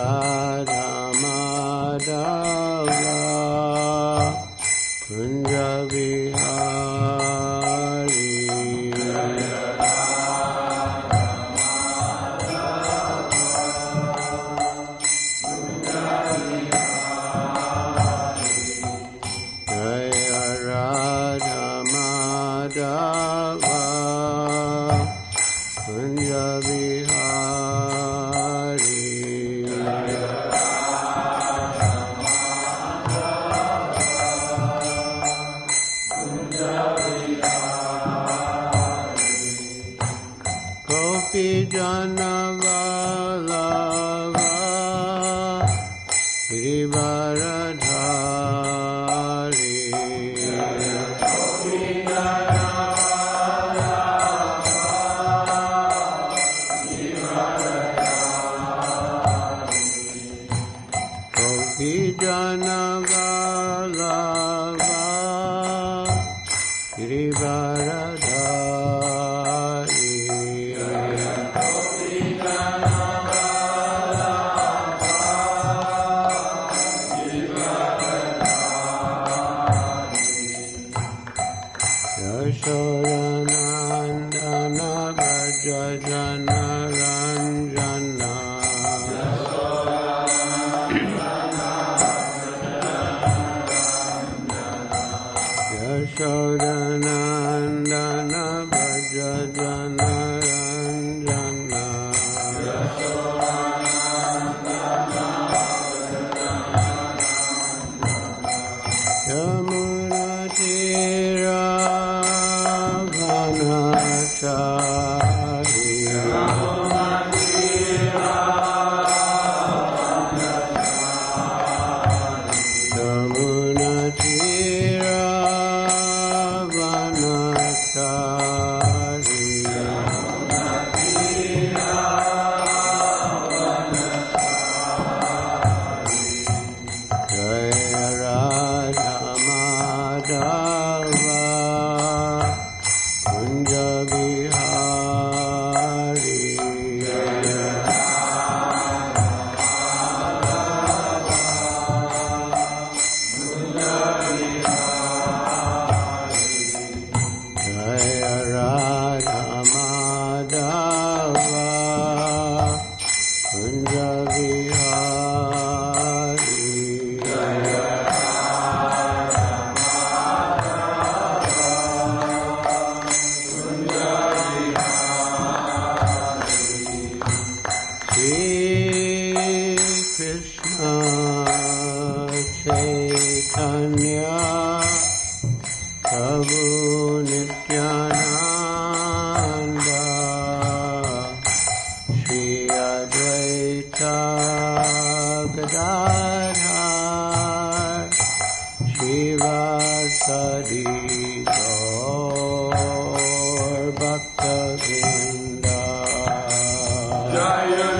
Radha Madhava Kunja Vihari Jaya Radha Madhava Kunja Vihari Gopi Jana Vallabha Girivaradhari Gopi Jana Vallabha Girivaradhari Yashodanandana Vrajajana Ranjana Yashodanandana Vrajajana Ranjana Yamuna Tira Vanachari Yamuna Tira Vanachari Jaya Radha Madhava Kunja Vihari Jaya Radha Madhava Kunja Vihari Shri Krsna Chaitanya Prabhu Nityananda Shri Advaita Gadadhar Shivasadi Gaur Bhakta-vrinda Jaya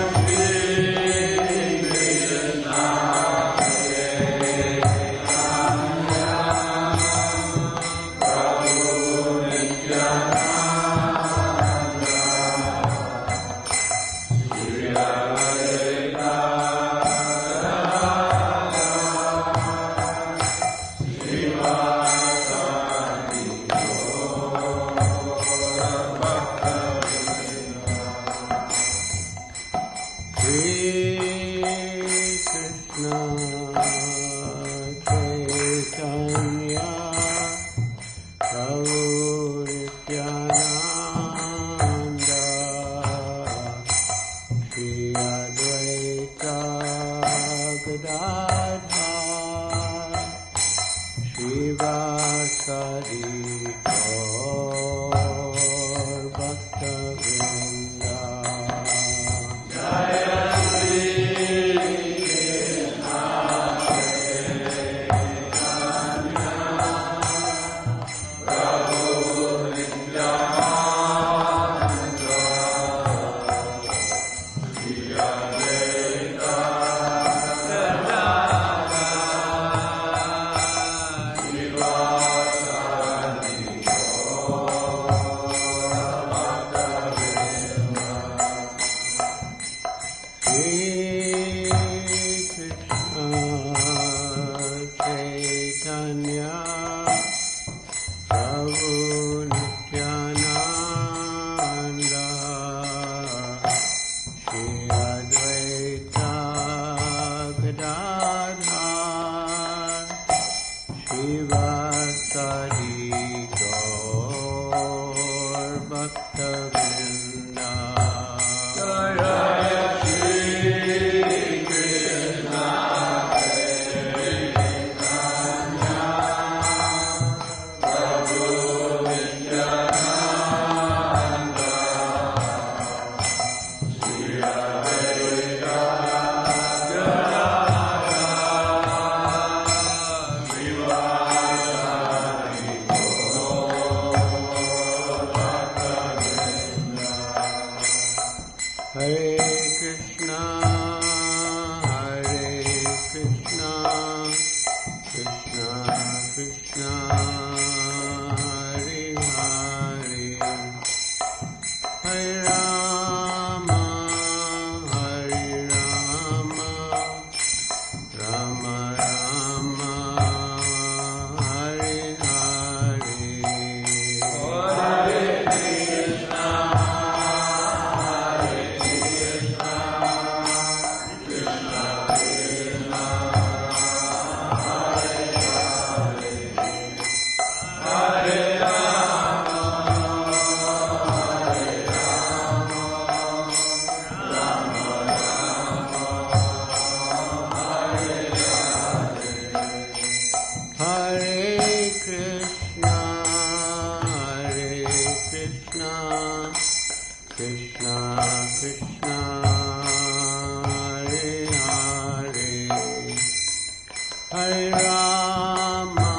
Hare Rama,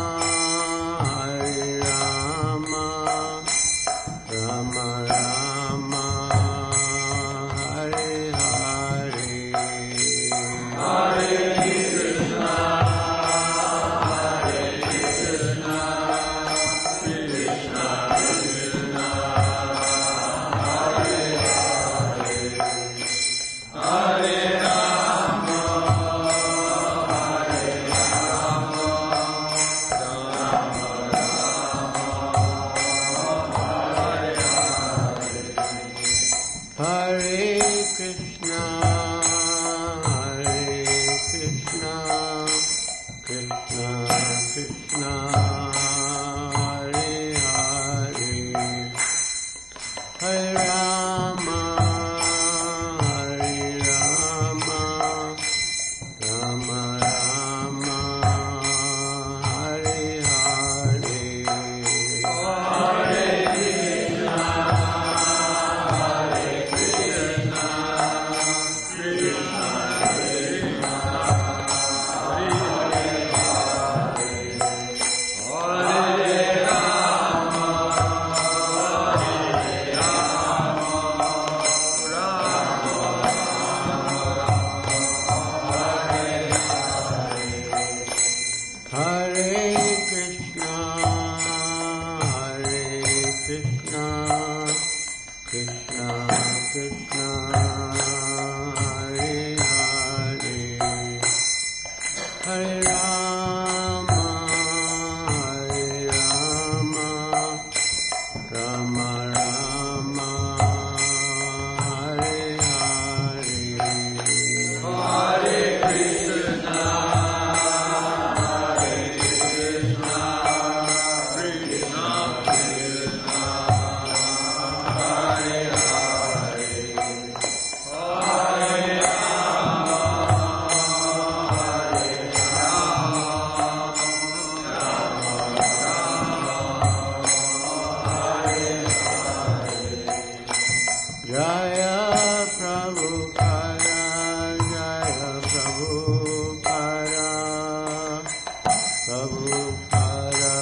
Rama Rama, Hare Hare, Hare Krishna, Hare Krishna, Krishna Krishna, Hare Hare, Hare Rama, Hare Rama, Rama Rama, Hare Krishna, Hare Krishna, Krishna Krishna, Hare Hare, Hare Rama, Hare Rama, Rama Rama, Hare Hare, Hare Krishna, Hare Krishna, Krishna Krishna, Hare Hare, Hare Rama, Hare Rama, Hare Krishna, Hare Krishna, Krishna Krishna, Hare Hare, Hare Rama, Hare Rama, Rama Rama, Hare Hare, Hare Krishna, Hare Krishna, Krishna Krishna, Hare Hare, Hare Rama, Hare Rama, Rama Rama, Hare Hare, Jaya Prabhupada, Jaya Prabhupada, Prabhupada,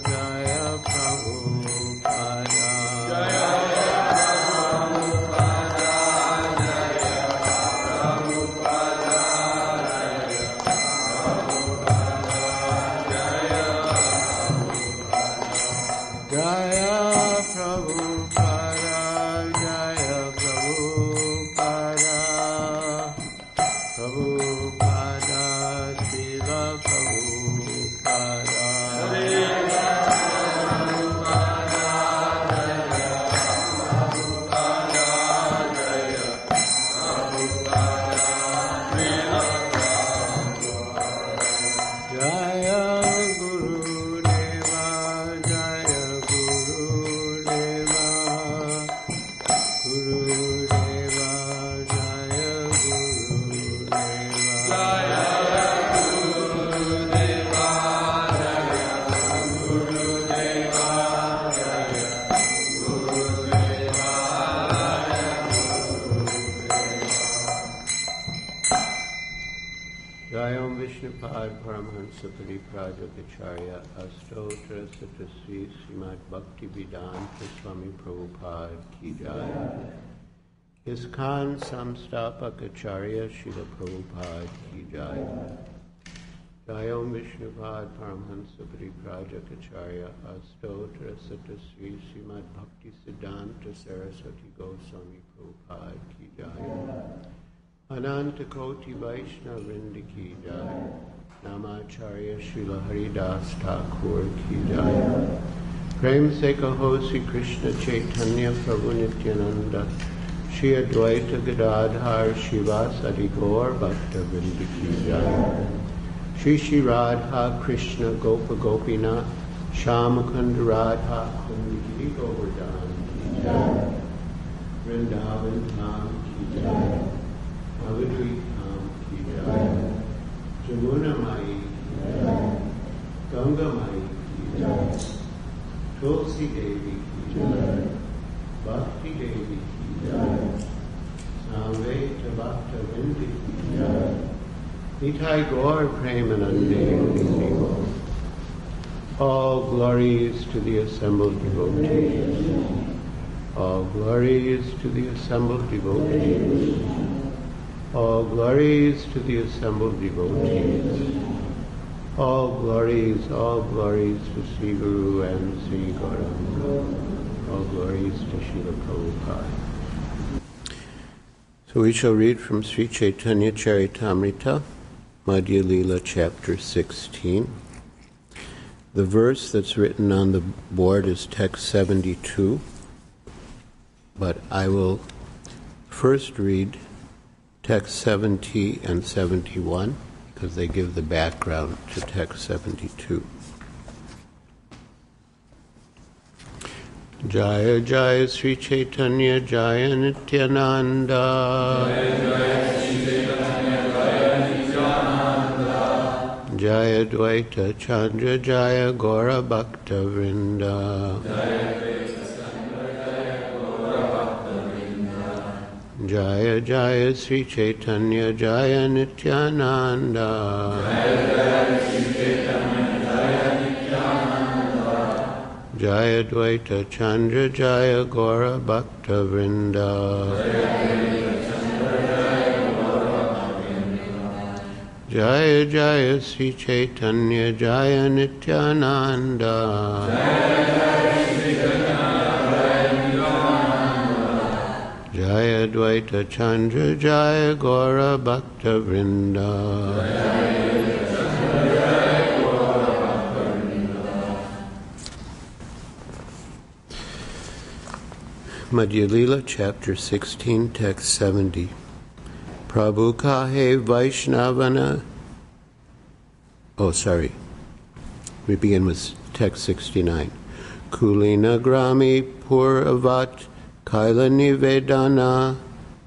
Jaya Prabhupada, Jaya Prabhupada, Jaya Prabhupada, Jaya Prabhupada, Jaya Prabhupada, Prabhupada, Srila Prabhupada, Hare Prabhupada, Jaya Prabhupada, Jaya Prabhupada, Srila Prabhupada, Jaya Gurudeva, Jaya Gurudeva, Gurudeva, Jaya Gurudeva, Jaya Gurudeva, Jaya Gurudeva, Jaya Gurudeva, Jayam Vishnupad Paramahansa Pariprajapacharya Astotra Satasri Srimad Bhakti Vedanta Swami Prabhupada Ki Jaya. Iskhan Samstapakacharya Srila Prabhupada Ki Jaya. Jayam Vishnupad Paramahansa Pariprajapacharya Astotra Satasri Srimad Bhakti Siddhanta Saraswati Goswami Prabhupada Ki Jaya. Ananta Koti Vaishnava Vrinda Ki Jaya. Namacharya Srila Haridas Thakur Ki Jaya. Prem Se Kaho Sri Krishna Chaitanya Prabhu Nityananda Shri Advaita Gadadhar Shivasadi Gaur Bhakta Vrinda Ki Jaya. Shri Shri Radha Krishna Gopa Gopinath Shamakunda Radha Kundi Govardhan Ki Jaya. Vrindavan Dham Ki Jaya. Avadri Dham Ki Jaya. Jamuna Mai Ki Jaya. Ganga Mai Ki Jaya. Tulsi Devi Ki Jaya. Bhakti Devi Ki Jaya. Samveta Bhakta Vrinda Ki Jaya. Nitai Gaur Premanande. All glories to the assembled devotees. All glories to the assembled devotees. All glories to the assembled devotees. All glories to Sri Guru and Sri Gauranga. All glories to Srila Prabhupada. So we shall read from Sri Chaitanya Charitamrita, Madhya Lila, chapter 16. The verse that's written on the board is text 72, but I will first read text 70 and 71 because they give the background to text 72. Jaya Jaya Sri Chaitanya Jaya Nityananda. Jaya Jaya Sri Chaitanya Jaya Nityananda. Jaya Dvaita Chandra Jaya Gora Bhakta Vrinda. Jaya Dvaita Chandra Jaya Gora Bhakta Vrinda. Jaya Jaya Sri Chaitanya Jaya Nityananda. Jaya Jaya Sri Chaitanya Jaya Nityananda. Jaya Dvaita Chandra Jaya Gora Bhakta Vrinda. Jaya Jaya Sri Chaitanya Jaya Nityananda. Jaya Dvaita Chandra Jaya Gora Bhakta Vrinda. Madhya Lila, chapter 16, text 70. Prabhu kahe Vaishnavana. We begin with text 69. Kulina-grami puravat kaila nivedana.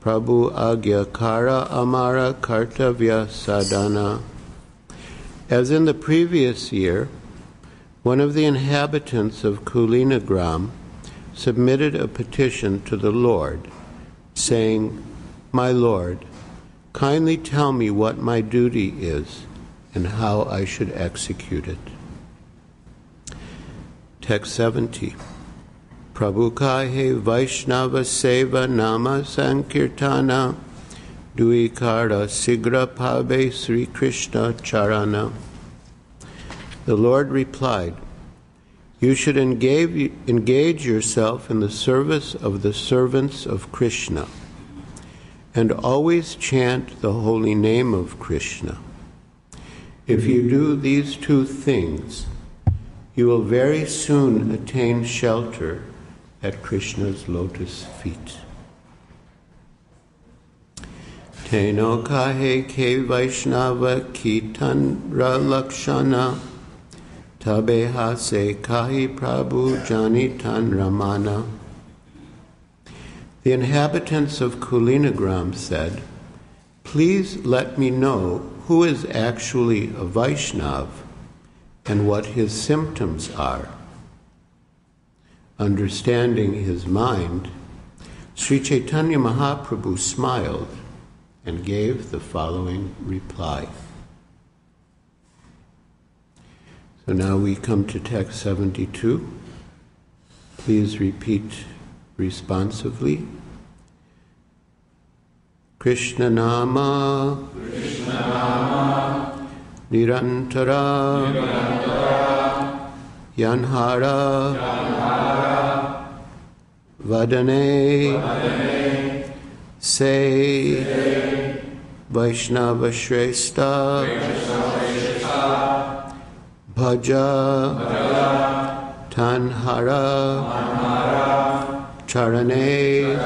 Prabhu agyakara amara kartavya sadhana. As in the previous year, one of the inhabitants of Kulina-grama submitted a petition to the Lord, saying, "My Lord, kindly tell me what my duty is and how I should execute it." Text 70. Prabhu kahe Vaishnava seva nama sankirtana duikara sigra pabe Sri Krishna charana. The Lord replied, "You should engage yourself in the service of the servants of Krishna, and always chant the holy name of Krishna. If you do these two things, you will very soon attain shelter at Krishna's lotus feet." Teno kahe ke Vaishnava kitanra lakshana tabe hase kahi Prabhu janitan ramana. The inhabitants of Kulina-grama said, "Please let me know who is actually a Vaishnava and what his symptoms are." Understanding his mind, Sri Caitanya Mahaprabhu smiled and gave the following reply. So now we come to text 72. Please repeat responsively. Krishna-nama, Nirantara, Yanhara, Vadane, Say, Vaishnava Shrestha, Bhaja, Tanhara, Charane,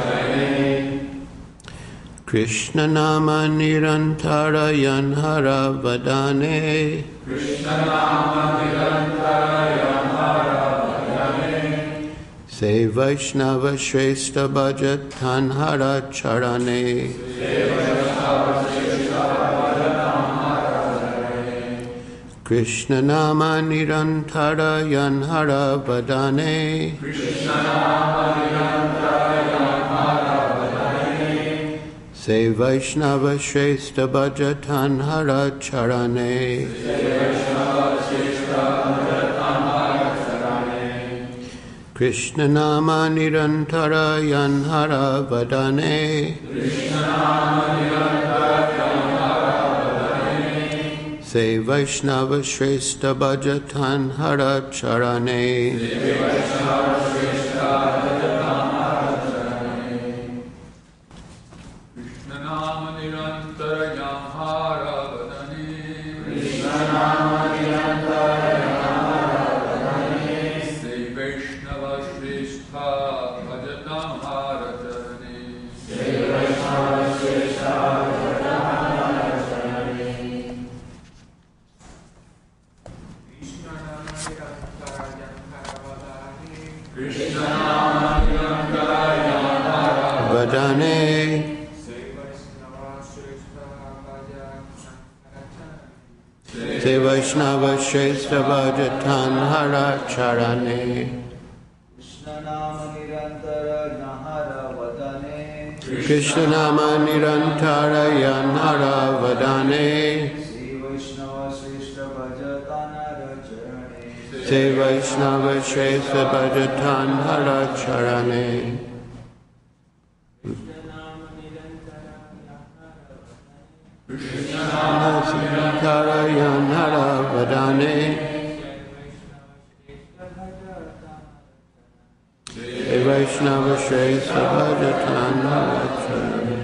Krishna nama nirantara yanhara vadane. Say Vaishnava Shrestha Bhaja Tanhara Charane. Krishna nama nirantara yanhara vadane. Se Vaisnava Shrestha Bhajatan Hara Charane. Krishna Nama Nirantara Yanhara Vadane. Se Vaisnava Shrestha Bhajatan Hara Charane. Se Vaisnava Shrestha Bhajatan Hara Charane. Krishna Nama Nirantara Yanhara Vadane. Se Vaisnava Shrestha Bhajatan Hara Charane. Nirantara Yanhara Vadane. Se Vaishnava Shrestha Bhajatan Hara Charane.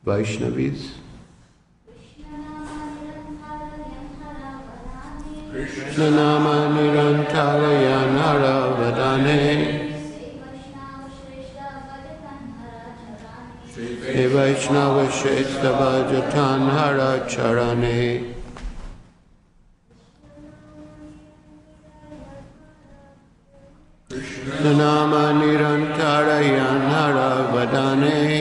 Vaishnavis. Krishna Nama Nirantara Yanhara Vadane. Se Vaishnava Shrestha Bhajatan Hara Charane. Krishna Nama Nirantara Yanhara Vadane.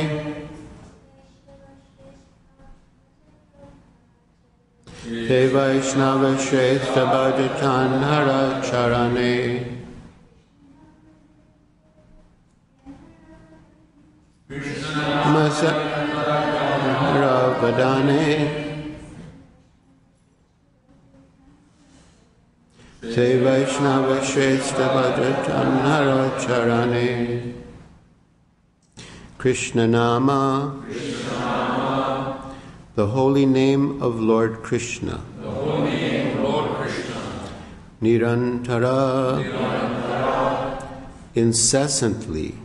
Se Vaishnava Shrestha Bhajatan Hara Charane. Masa Vadane. Se Vaishnava Shrestha Bhajatan Hara Charane. Krishna Nama, the holy name of Lord Krishna. Nirantara, incessantly.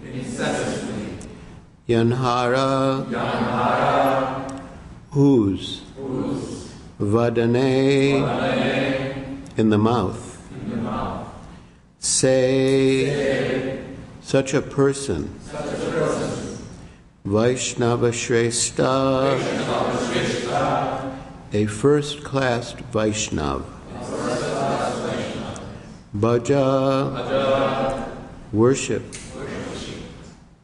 Yanhara, whose, Vadane, in the mouth. Say, such a person. Vaishnava Shrestha, a first-class Vaishnav. Bhaja, worship.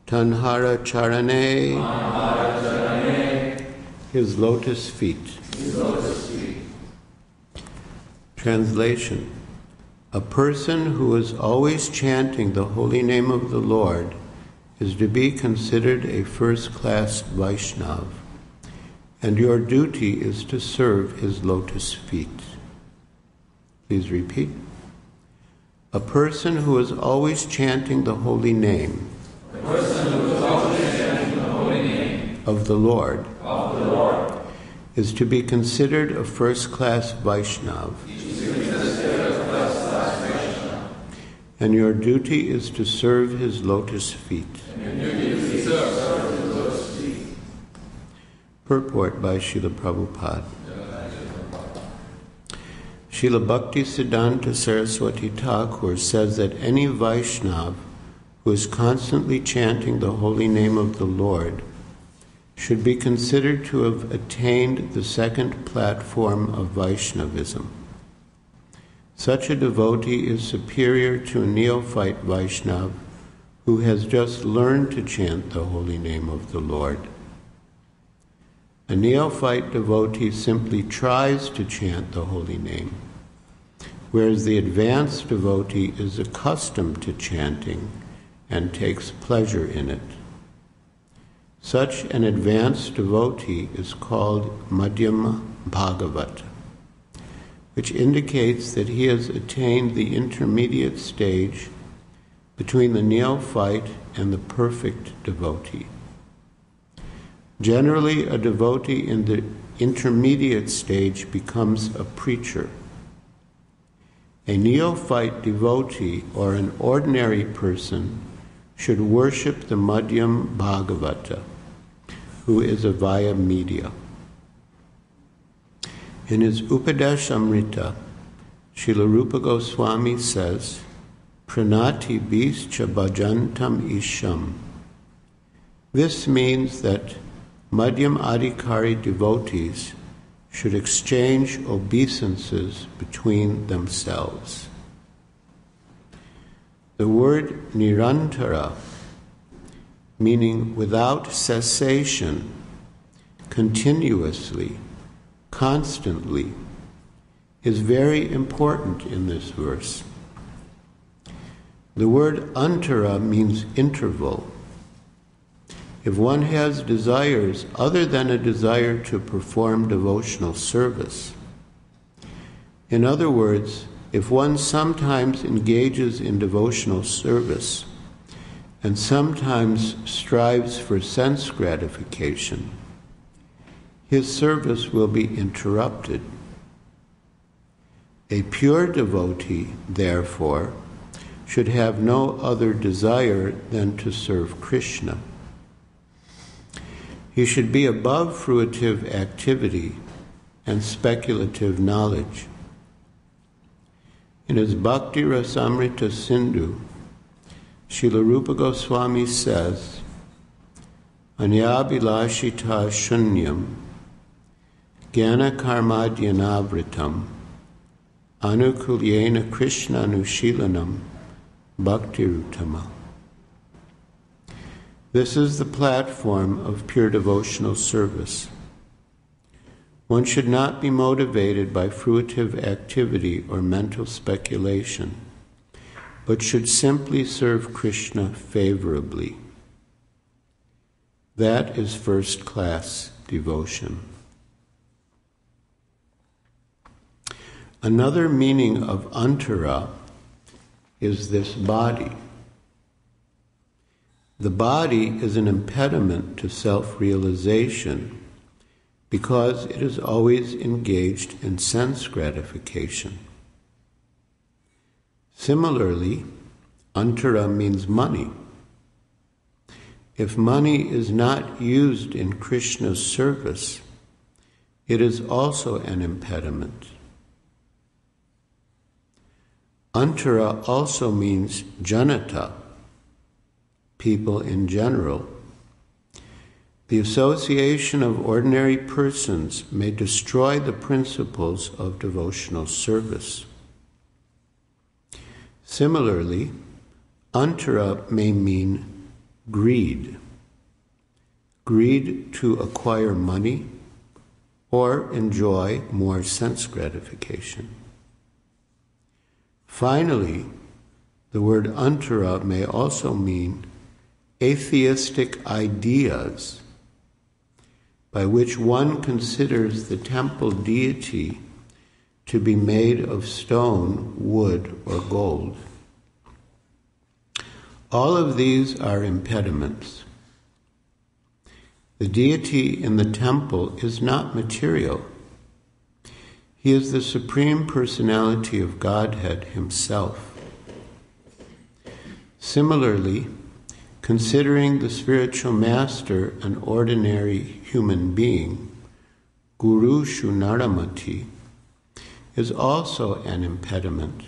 Tanhara Charane, his lotus feet. Translation: a person who is always chanting the holy name of the Lord is to be considered a first-class Vaishnav, and your duty is to serve his lotus feet. Please repeat. A person who is always chanting the holy name of the Lord is to be considered a first-class Vaishnav, and your duty is to serve his lotus feet. Purport by Srila Prabhupada. Srila Bhaktisiddhanta Saraswati Thakur says that any Vaishnav who is constantly chanting the holy name of the Lord should be considered to have attained the second platform of Vaishnavism. Such a devotee is superior to a neophyte Vaishnav who has just learned to chant the holy name of the Lord. A neophyte devotee simply tries to chant the holy name, whereas the advanced devotee is accustomed to chanting and takes pleasure in it. Such an advanced devotee is called Madhyama Bhagavata, which indicates that he has attained the intermediate stage between the neophyte and the perfect devotee. Generally, a devotee in the intermediate stage becomes a preacher. A neophyte devotee or an ordinary person should worship the Madhyam Bhagavata, who is a via media. In his Upadeshamrita, Srila Rupa Goswami says, Pranati bischa bhajantam isham. This means that Madhyam Adhikari devotees should exchange obeisances between themselves. The word nirantara, meaning without cessation, continuously, constantly, is very important in this verse. The word antara means interval. If one has desires other than a desire to perform devotional service, in other words, if one sometimes engages in devotional service and sometimes strives for sense gratification, his service will be interrupted. A pure devotee, therefore, should have no other desire than to serve Krishna. He should be above fruitive activity and speculative knowledge. In his Bhakti Rasamrita Sindhu, Srila Rupa Goswami says, Anyabilashita shunyam jnana karmadhyanavritam anukulyena Krishna anushilanam bhaktirutama. This is the platform of pure devotional service. One should not be motivated by fruitive activity or mental speculation, but should simply serve Krishna favorably. That is first-class devotion. Another meaning of antara is this body. The body is an impediment to self-realization because it is always engaged in sense gratification. Similarly, antara means money. If money is not used in Krishna's service, it is also an impediment. Antara also means janata, people in general. The association of ordinary persons may destroy the principles of devotional service. Similarly, antara may mean greed. Greed to acquire money or enjoy more sense gratification. Finally, the word antara may also mean atheistic ideas by which one considers the temple deity to be made of stone, wood, or gold. All of these are impediments. The deity in the temple is not material. He is the Supreme Personality of Godhead himself. Similarly, considering the spiritual master an ordinary human being, Guru Shunaramati, is also an impediment.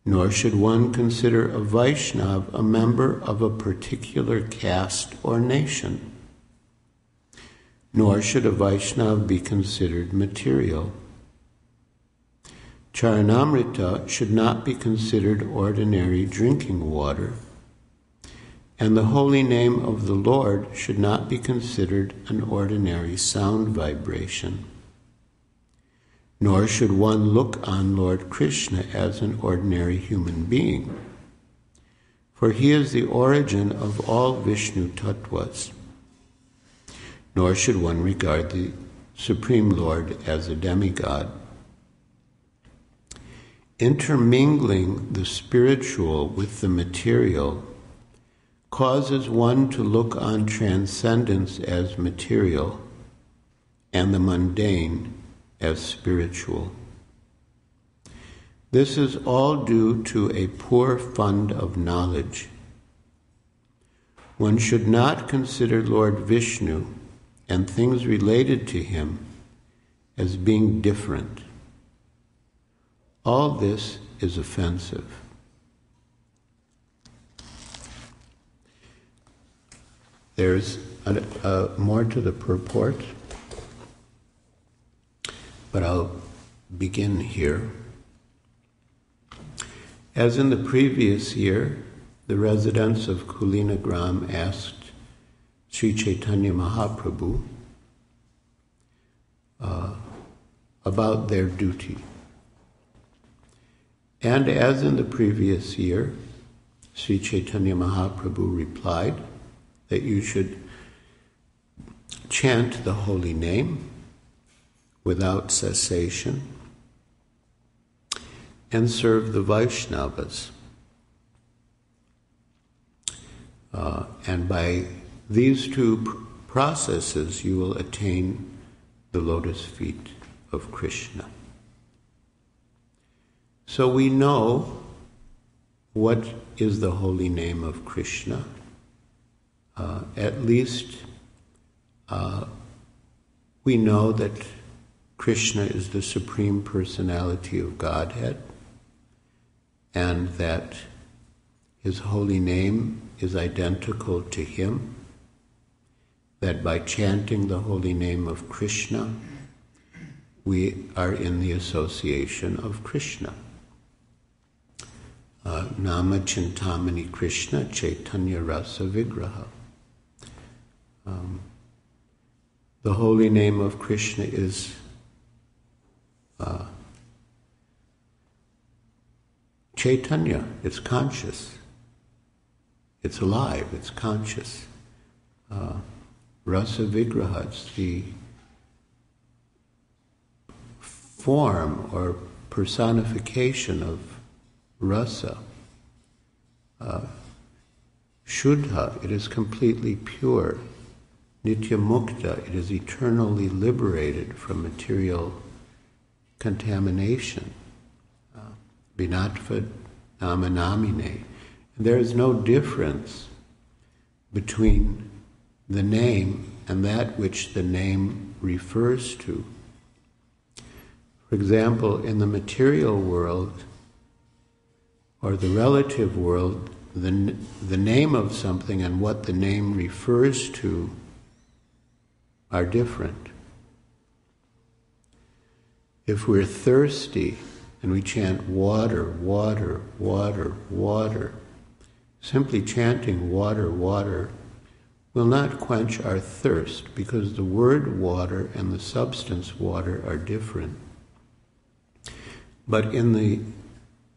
Nor should one consider a Vaishnava a member of a particular caste or nation. Nor should a Vaishnava be considered material. Charanamrita should not be considered ordinary drinking water, and the holy name of the Lord should not be considered an ordinary sound vibration. Nor should one look on Lord Krishna as an ordinary human being, for he is the origin of all Vishnu tattvas. Nor should one regard the Supreme Lord as a demigod. Intermingling the spiritual with the material causes one to look on transcendence as material and the mundane as spiritual. This is all due to a poor fund of knowledge. One should not consider Lord Vishnu and things related to him as being different. All this is offensive. There's more to the purport, but I'll begin here. As in the previous year, the residents of Kulina-grama asked Sri Caitanya Mahaprabhu about their duty. And as in the previous year, Sri Chaitanya Mahaprabhu replied that you should chant the holy name without cessation and serve the Vaisnavas. And by these two processes, you will attain the lotus feet of Krishna. So we know what is the holy name of Krishna. At least we know that Krishna is the Supreme Personality of Godhead, and that his holy name is identical to him, that by chanting the holy name of Krishna, we are in the association of Krishna. Nama Chintamani Krishna Chaitanya Rasa Vigraha. The holy name of Krishna is Chaitanya. It's conscious. It's alive. It's conscious. Rasa Vigraha, it's the form or personification of rasa. Shuddha, it is completely pure. Nitya Mukta, it is eternally liberated from material contamination. Vinatva Namanamine. There is no difference between the name and that which the name refers to. For example, in the material world or the relative world, the name of something and what the name refers to are different. If we're thirsty and we chant water, water, water, water, simply chanting water, water will not quench our thirst, because the word water and the substance water are different. But in the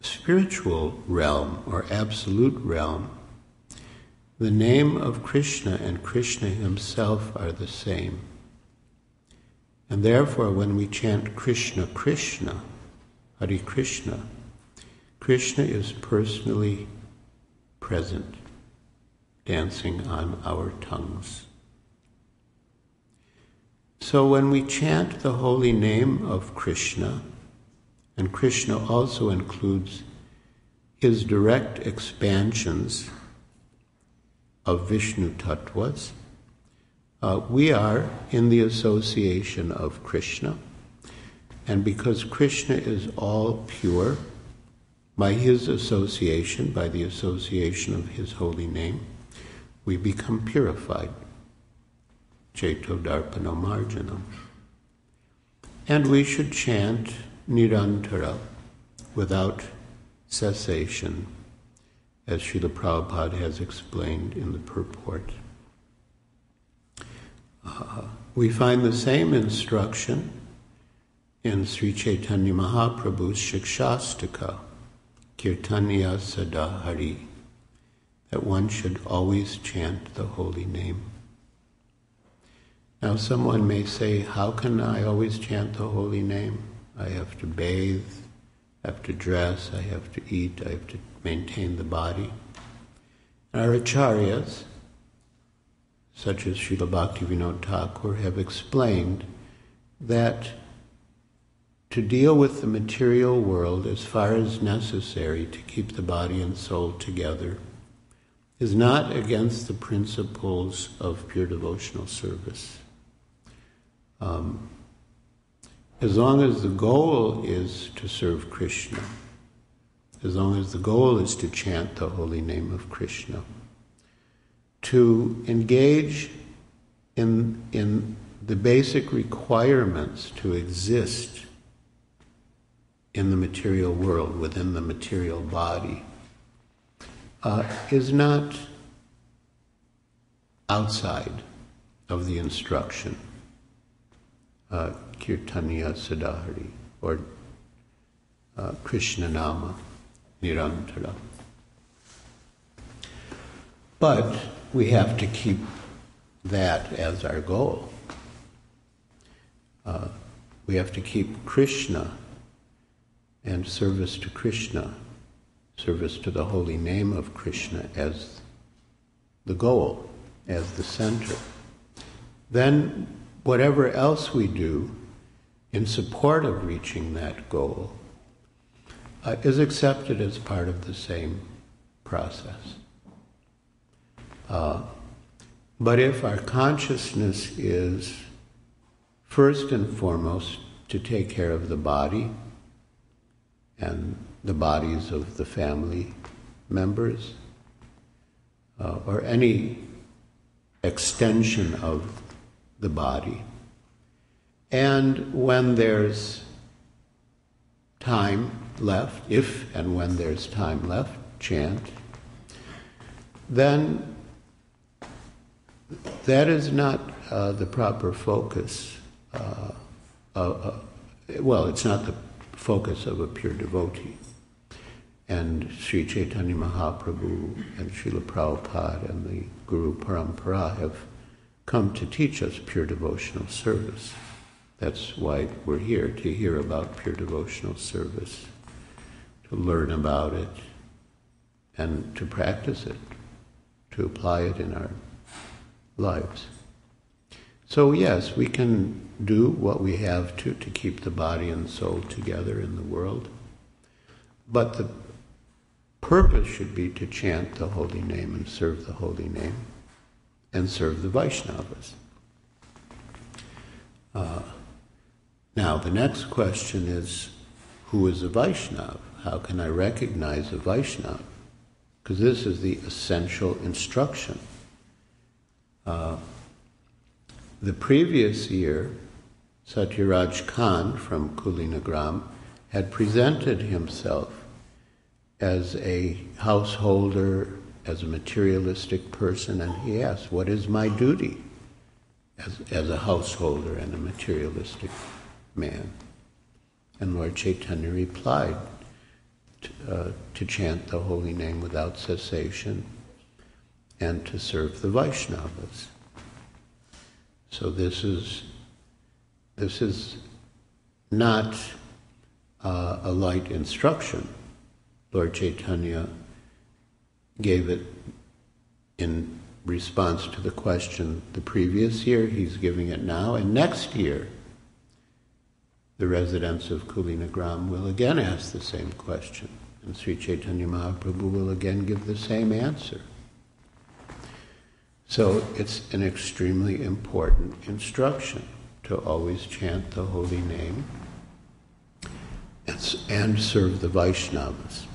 spiritual realm or absolute realm, the name of Krishna and Krishna himself are the same. And therefore, when we chant Krishna, Krishna, Hare Krishna, Krishna is personally present, dancing on our tongues. So when we chant the holy name of Krishna, and Krishna also includes his direct expansions of Vishnu tattvas, we are in the association of Krishna. And because Krishna is all pure, by his association, by the association of his holy name, we become purified. Cheto Darpana Marjanam. And we should chant Nirantara, without cessation, as Srila Prabhupada has explained in the purport. We find the same instruction in Sri Chaitanya Mahaprabhu's Shikshastaka, Kirtanya Sada Hari, that one should always chant the holy name. Now someone may say, how can I always chant the holy name? I have to bathe, I have to dress, I have to eat, I have to maintain the body. Our acharyas, such as Srila Bhaktivinoda Thakur, have explained that to deal with the material world as far as necessary to keep the body and soul together is not against the principles of pure devotional service. As long as the goal is to serve Krishna, as long as the goal is to chant the holy name of Krishna, to engage in the basic requirements to exist in the material world, within the material body, is not outside of the instruction, Kirtaniya Sadahari, or Krishna-nama Nirantara. But we have to keep that as our goal. We have to keep Krishna and service to Krishna, service to the holy name of Krishna as the goal, as the center. Then whatever else we do in support of reaching that goal is accepted as part of the same process. But if our consciousness is first and foremost to take care of the body and the bodies of the family members, or any extension of the body, and when there's time left, if and when there's time left, chant, then that is not the proper focus. It's not the focus of a pure devotee. And Sri Chaitanya Mahaprabhu and Srila Prabhupada and the Guru Parampara have come to teach us pure devotional service. That's why we're here, to hear about pure devotional service, to learn about it, and to practice it, to apply it in our lives. So yes, we can do what we have to keep the body and soul together in the world, but the purpose should be to chant the holy name and serve the holy name and serve the Vaishnavas. Now, the next question is, who is a Vaishnava? How can I recognize a Vaishnava? Because this is the essential instruction. The previous year, Satyaraj Khan from Kulina-grama had presented himself as a householder, as a materialistic person, and he asked, what is my duty as a householder and a materialistic man? And Lord Chaitanya replied, to chant the holy name without cessation and to serve the Vaishnavas. So this is not a light instruction. Lord Chaitanya gave it in response to the question the previous year, he's giving it now, and next year the residents of Kulina-grama will again ask the same question, and Sri Chaitanya Mahaprabhu will again give the same answer. So it's an extremely important instruction to always chant the holy name and serve the Vaishnavas.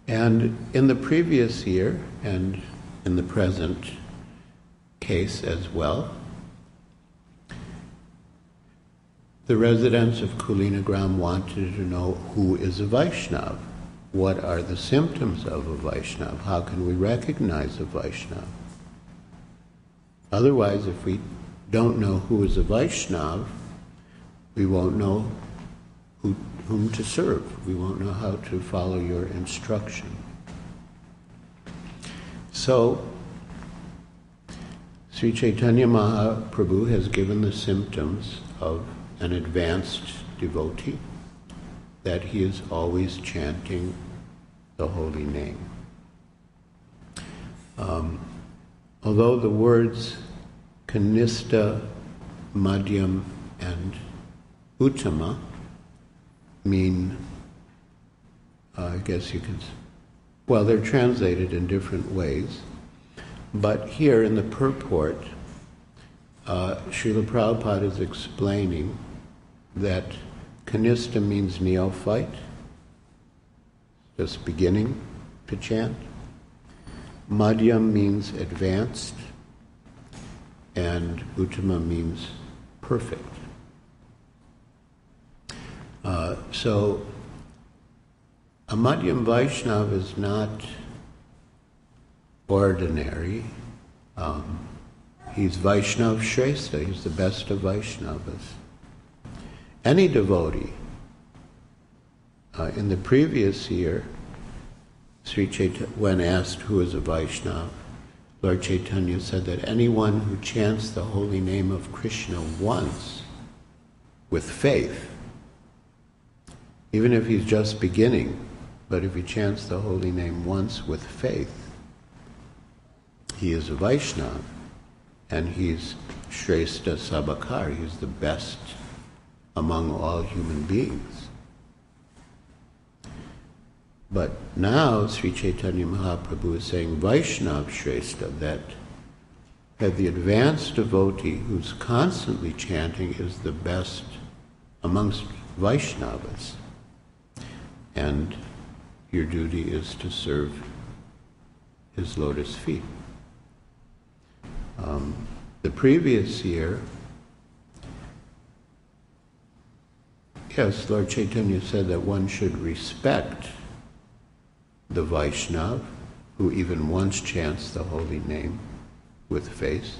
And in the previous year, and in the present case as well, the residents of Kulina-grama wanted to know who is a Vaishnava. What are the symptoms of a Vaishnava? How can we recognize a Vaishnava? Otherwise, if we don't know who is a Vaishnava, we won't know whom to serve. We won't know how to follow your instruction. So, Sri Chaitanya Mahaprabhu has given the symptoms of an advanced devotee, that he is always chanting the holy name. Although the words Kanista, Madhyam, and Uttama mean, I guess you could, well, they're translated in different ways, but here in the purport, Srila Prabhupada is explaining that Kanista means neophyte, just beginning to chant. Madhyam means advanced, and Uttama means perfect. So a Madhyam Vaishnava is not ordinary. He's Vaishnav Shrestha, he's the best of Vaishnavas. Any devotee, in the previous year, Sri Chaitanya, when asked who is a Vaishnava, Lord Chaitanya said that anyone who chants the holy name of Krishna once with faith, even if he's just beginning, but if he chants the holy name once with faith, he is a Vaishnava, and he's Shrestha Sabakar, he's the best among all human beings. But now Sri Chaitanya Mahaprabhu is saying Vaishnav Shrestha, that the advanced devotee who's constantly chanting is the best amongst Vaishnavas. And your duty is to serve his lotus feet. The previous year, yes, Lord Chaitanya said that one should respect the Vaishnava who even once chants the holy name with faith.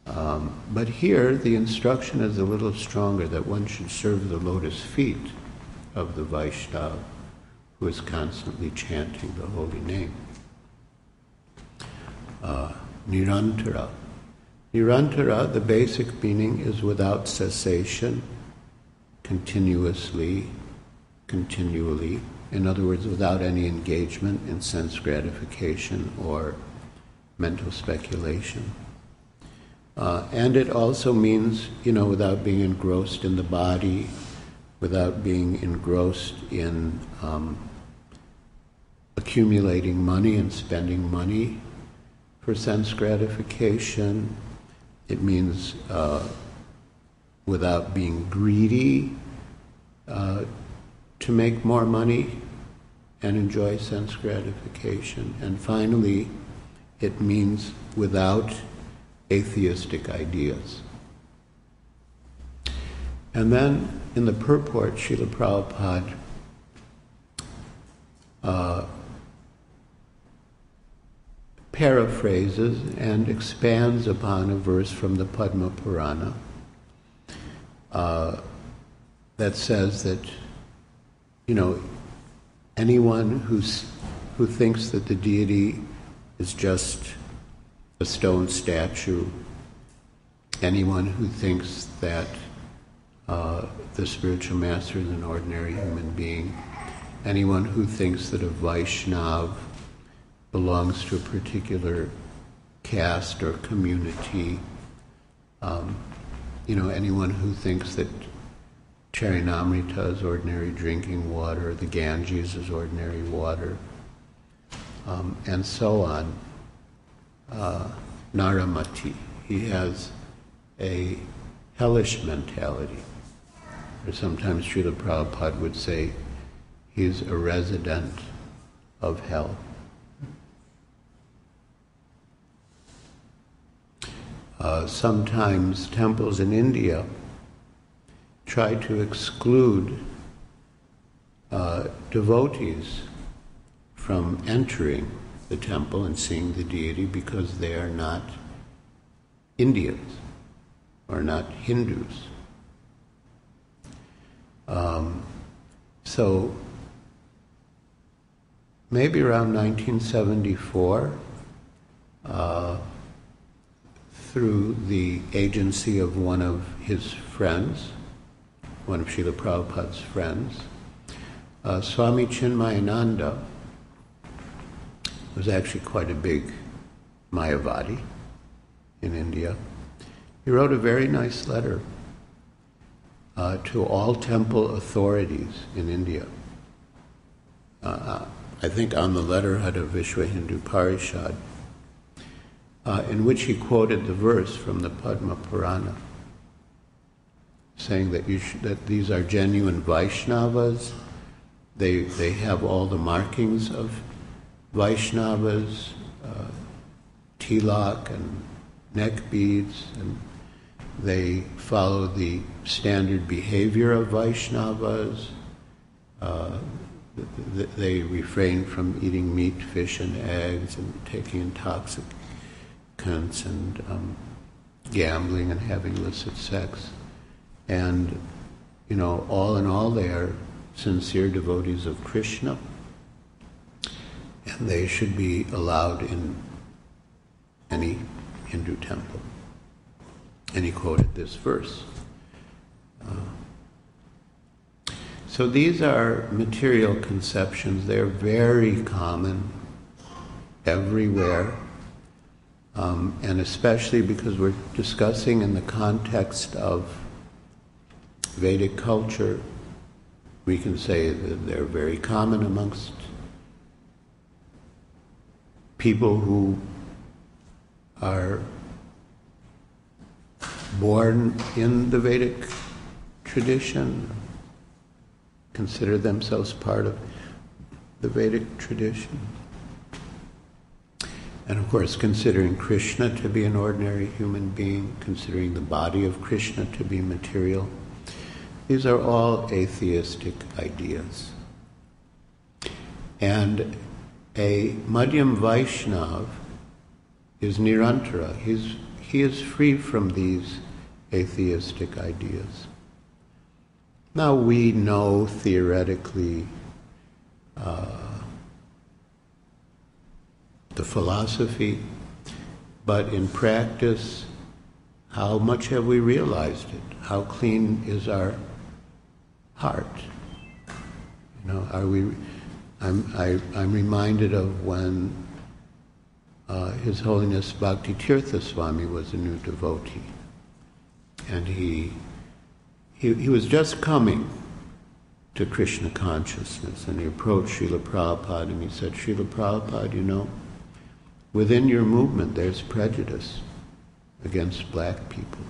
But here the instruction is a little stronger, that one should serve the lotus feet of the Vaishnava who is constantly chanting the holy name. Nirantara. Nirantara, the basic meaning is without cessation, continuously, continually. In other words, without any engagement in sense gratification or mental speculation. And it also means, without being engrossed in the body, without being engrossed in accumulating money and spending money for sense gratification. It means without being greedy to make more money and enjoy sense gratification. And finally, it means without atheistic ideas. And then in the purport, Srila Prabhupada paraphrases and expands upon a verse from the Padma Purana that says that, anyone who thinks that the deity is just a stone statue, anyone who thinks that the spiritual master is an ordinary human being, anyone who thinks that a Vaishnava belongs to a particular caste or community, anyone who thinks that Charitamrita is ordinary drinking water, the Ganges is ordinary water, and so on. Naramati, he has a hellish mentality. Or sometimes Srila Prabhupada would say he's a resident of hell. Sometimes temples in India try to exclude devotees from entering the temple and seeing the deity because they are not Indians or not Hindus. So maybe around 1974, through the agency of one of his friends, one of Srila Prabhupada's friends, Swami Chinmayananda was actually quite a big Mayavadi in India. He wrote a very nice letter to all temple authorities in India. I think on the letterhead of Vishwa Hindu Parishad, in which he quoted the verse from the Padma Purana, saying that that these are genuine Vaishnavas. They have all the markings of Vaishnavas, tilak and neck beads, and they follow the standard behavior of Vaishnavas. They refrain from eating meat, fish, and eggs, and taking intoxicants, and gambling and having illicit sex. And, all in all, they are sincere devotees of Krishna, and they should be allowed in any Hindu temple. And he quoted this verse. So these are material conceptions. They're very common everywhere, and especially because we're discussing in the context of Vedic culture, we can say that they're very common amongst people who are born in the Vedic tradition, consider themselves part of the Vedic tradition. And of course, considering Krishna to be an ordinary human being, considering the body of Krishna to be material, these are all atheistic ideas. And a Madhyam Vaishnav is Nirantara. He is free from these atheistic ideas. Now we know theoretically the philosophy, but in practice, how much have we realized it? How clean is our heart? Are we? I'm reminded of when His Holiness Bhakti Tirtha Swami was a new devotee, and he was just coming to Krishna consciousness, and he approached Srila Prabhupada and he said, Srila Prabhupada, within your movement there's prejudice against black people.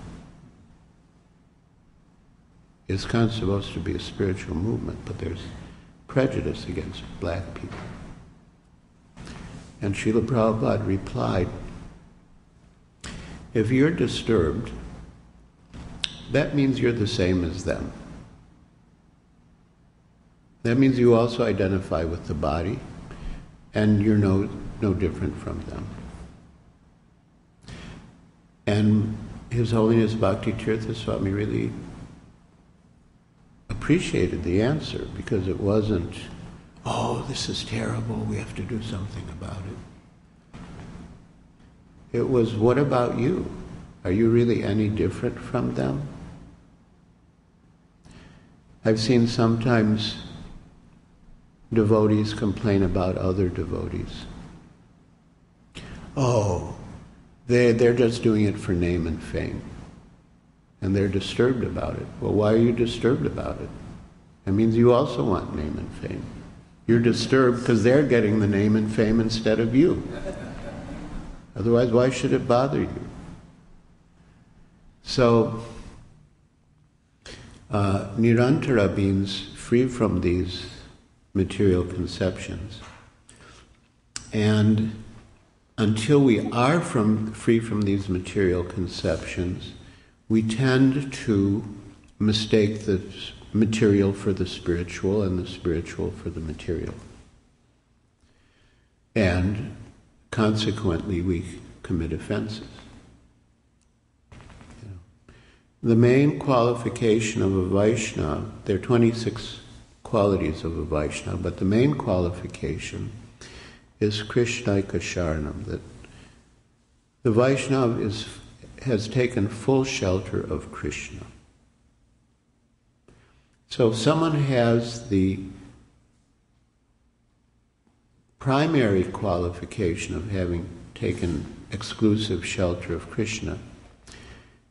ISKCON's supposed to be a spiritual movement, but there's prejudice against black people. And Srila Prabhupada replied, if you're disturbed, that means you're the same as them. That means you also identify with the body, and you're no different from them. And His Holiness Bhakti Tirtha Swami really appreciated the answer, because it wasn't, oh, this is terrible, we have to do something about it. It was, what about you? Are you really any different from them? I've seen sometimes devotees complain about other devotees. Oh, they're just doing it for name and fame. And they're disturbed about it. Well, why are you disturbed about it? That means you also want name and fame. You're disturbed because they're getting the name and fame instead of you. Otherwise, why should it bother you? So, Nirantara means free from these material conceptions. And until we are free from these material conceptions, we tend to mistake the material for the spiritual and the spiritual for the material. And consequently, we commit offenses. The main qualification of a Vaishnava, there are 26 qualities of a Vaishnava, but the main qualification is Krishnaika Sharanam, that the Vaishnava has taken full shelter of Krishna. So if someone has the primary qualification of having taken exclusive shelter of Krishna,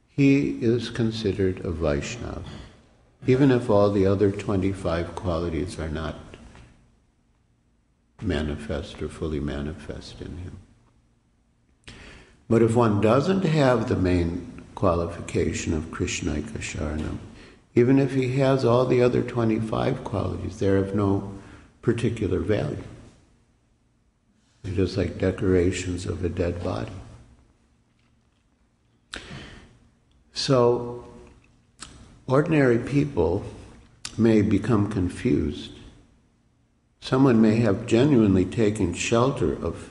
he is considered a Vaishnava, even if all the other 25 qualities are not manifest or fully manifest in him. But if one doesn't have the main qualification of Krishnaika Sharanam, even if he has all the other 25 qualities, they're of no particular value. They're just like decorations of a dead body. So, ordinary people may become confused. Someone may have genuinely taken shelter of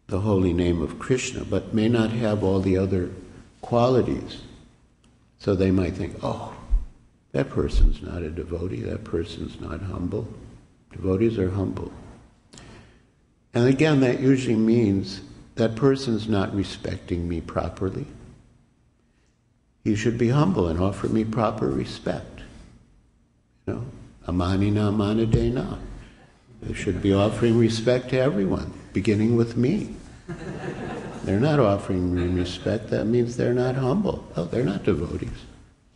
the holy name of Krishna, but may not have all the other qualities. So they might think, oh, that person's not a devotee, that person's not humble. Devotees are humble. And again, that usually means that person's not respecting me properly. He should be humble and offer me proper respect. You know, amanina amanadena. They should be offering respect to everyone, beginning with me. They're not offering me respect, that means they're not humble. Oh, they're not devotees.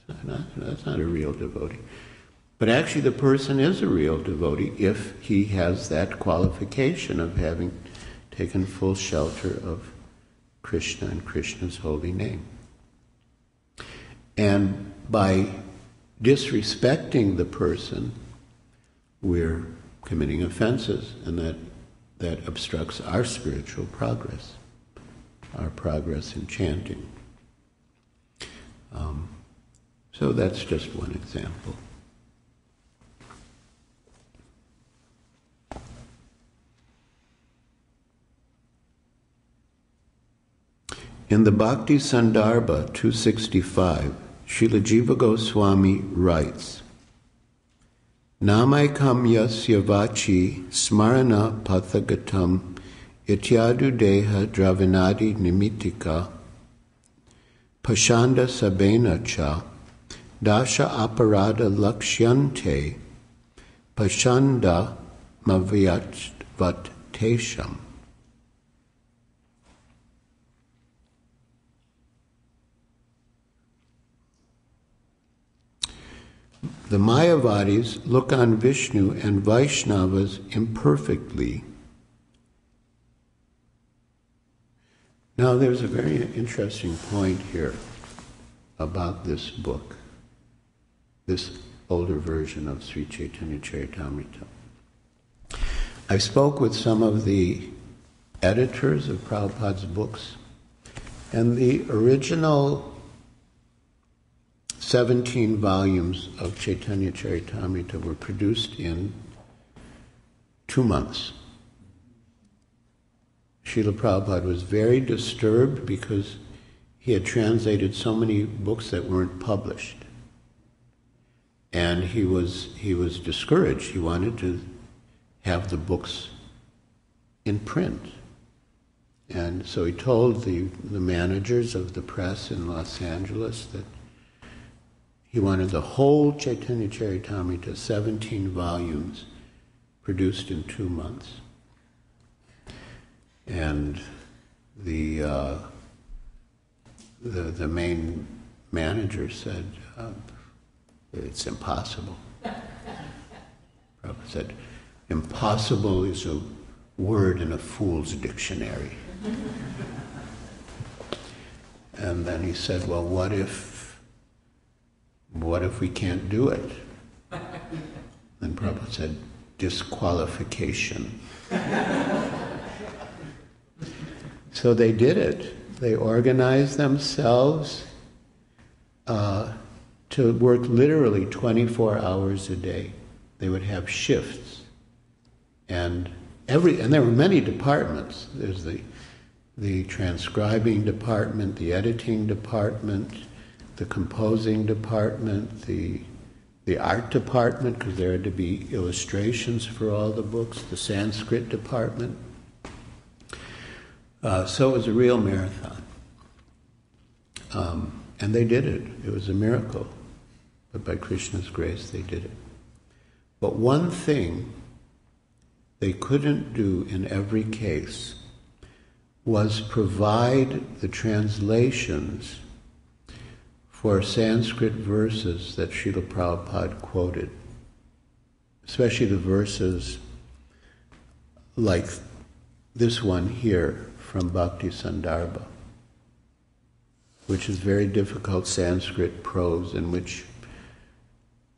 That's not a real devotee. But actually the person is a real devotee if he has that qualification of having taken full shelter of Krishna and Krishna's holy name. And by disrespecting the person, we're committing offenses, and that obstructs our spiritual progress, our progress in chanting. So that's just one example. In the Bhakti Sandarbha 265, Srila Jiva Goswami writes, Namaikam yasya vachi smarana pathagatam ityadu deha dravinadi nimitika pashanda sabena cha dasha aparada lakshyante pashanda mavyatvat tesham. The Mayavadis look on Vishnu and Vaishnavas imperfectly. Now there's a very interesting point here about this book, this older version of Sri Chaitanya Charitamrita. I spoke with some of the editors of Prabhupada's books, and the original 17 volumes of Chaitanya Charitamrita were produced in 2 months. Srila Prabhupada was very disturbed because he had translated so many books that weren't published. And he was discouraged. He wanted to have the books in print. And so he told the managers of the press in Los Angeles that he wanted the whole Chaitanya Charitamrita, 17 volumes, produced in 2 months. And the main manager said, it's impossible. Prabhupada said, impossible is a word in a fool's dictionary. And then he said, well, what if we can't do it? Then Prabhupada said, disqualification. So they did it. They organized themselves to work literally 24 hours a day. They would have shifts. And there were many departments. There's the transcribing department, the editing department, the composing department, the art department, because there had to be illustrations for all the books, the Sanskrit department, So it was a real marathon. And they did it. It was a miracle. But by Krishna's grace, they did it. But one thing they couldn't do in every case was provide the translations for Sanskrit verses that Srila Prabhupada quoted, especially the verses like this one here from Bhakti Sandarbha, which is very difficult Sanskrit prose in which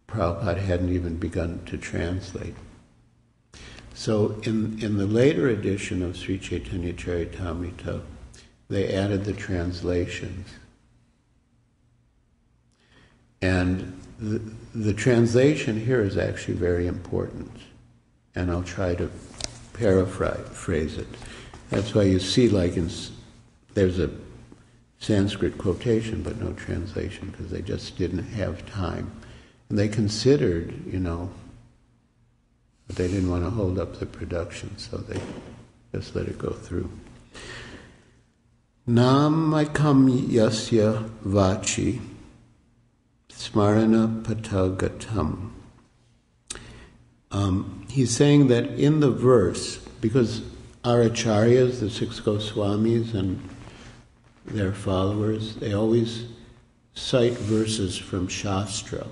Prabhupada hadn't even begun to translate. So in the later edition of Sri Chaitanya Charitamrita, they added the translations. And the translation here is actually very important, and I'll try to paraphrase it. That's why you see, there's a Sanskrit quotation but no translation, because they just didn't have time. And they considered, but they didn't want to hold up the production, so they just let it go through. Namakam yasya vachi smarana patagatam. He's saying that in the verse, because our acharyas, the 6 Goswamis and their followers, they always cite verses from Shastra,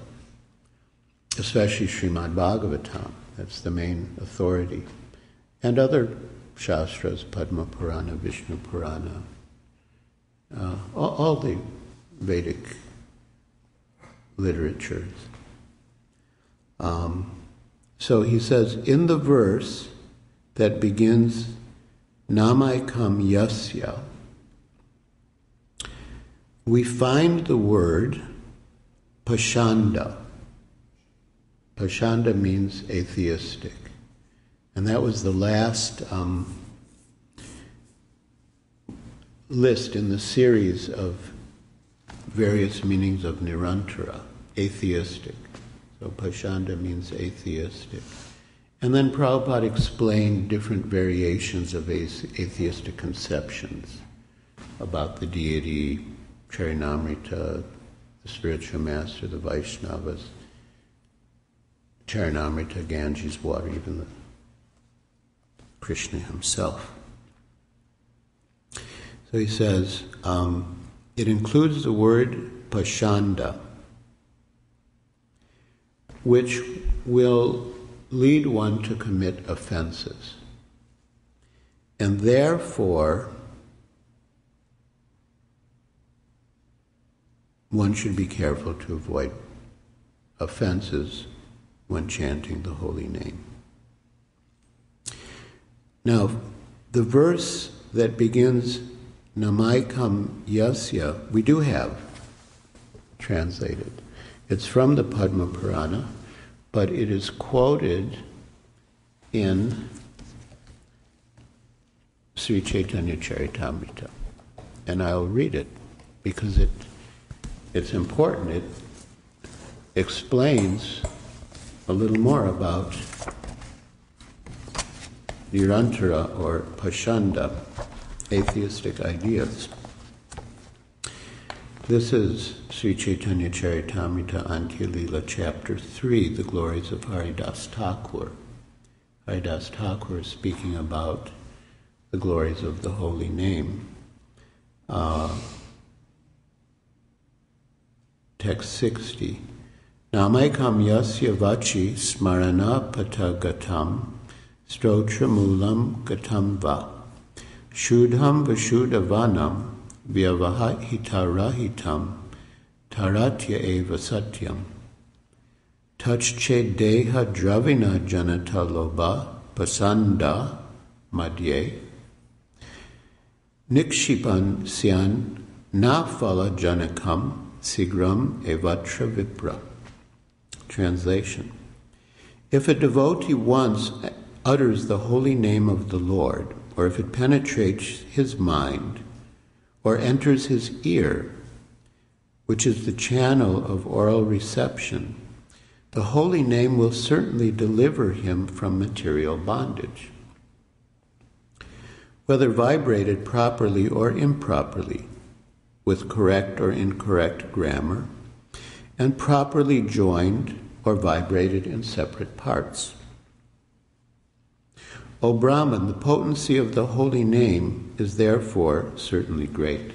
especially Srimad Bhagavatam, that's the main authority, and other Shastras, Padma Purana, Vishnu Purana, all the Vedic literatures. So he says, in the verse that begins, Namaikam Yasya, we find the word Pashanda. Pashanda means atheistic. And that was the last list in the series of various meanings of Nirantara, atheistic. So Pashanda means atheistic. And then Prabhupada explained different variations of atheistic conceptions about the deity, Charitamrita, the spiritual master, the Vaisnavas, Charitamrita, Ganges water, even the Krishna himself. So he says, it includes the word Pashanda, which will lead one to commit offenses. And therefore, one should be careful to avoid offenses when chanting the holy name. Now, the verse that begins Namaikam Yasya, we do have translated. It's from the Padma Purana, but it is quoted in Sri Chaitanya Charitamrita. And I'll read it because it's important. It explains a little more about Nirantara or Pashanda, atheistic ideas. This is Sri Chaitanya Charitamrita Madhya Lila, Chapter 3, the glories of Haridas Thakur. Haridas Thakur is speaking about the glories of the holy name. Text 60. Namaikam yasya vachi smarana patagatam stotramulam gatam va shudham vashudavanam vyavahitarahitam taratya eva satyam tachche deha dravina janata loba pasanda madhye nikshipan syan na phala janakam sigram evatra vipra. Translation. If a devotee once utters the holy name of the Lord, or if it penetrates his mind, or enters his ear, which is the channel of oral reception, the holy name will certainly deliver him from material bondage. whether vibrated properly or improperly, with correct or incorrect grammar, and properly joined or vibrated in separate parts. O Brahman, the potency of the holy name is therefore certainly great.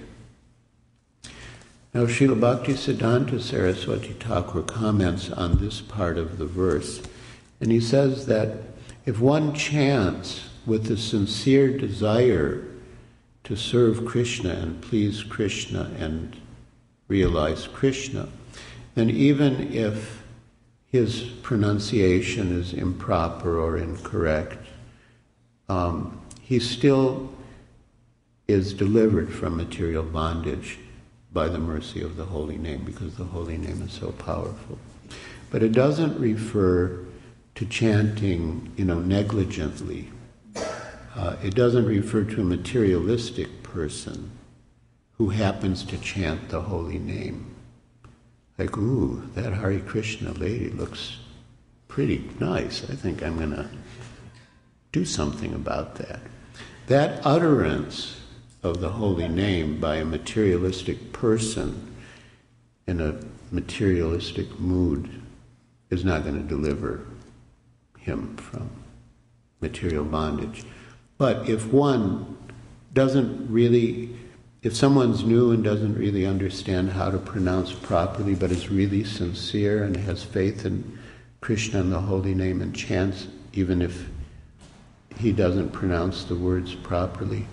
Now, Srila Bhaktisiddhanta Saraswati Thakur comments on this part of the verse, and he says that if one chants with a sincere desire to serve Krishna and please Krishna and realize Krishna, then even if his pronunciation is improper or incorrect, he still is delivered from material bondage by the mercy of the holy name, because the holy name is so powerful. But it doesn't refer to chanting, negligently. It doesn't refer to a materialistic person who happens to chant the holy name. Like, ooh, that Hare Krishna lady looks pretty nice. I think I'm going to do something about that. That utterance of the holy name by a materialistic person in a materialistic mood is not going to deliver him from material bondage. But if someone's new and doesn't really understand how to pronounce properly, but is really sincere and has faith in Krishna and the holy name and chants, even if he doesn't pronounce the words properly,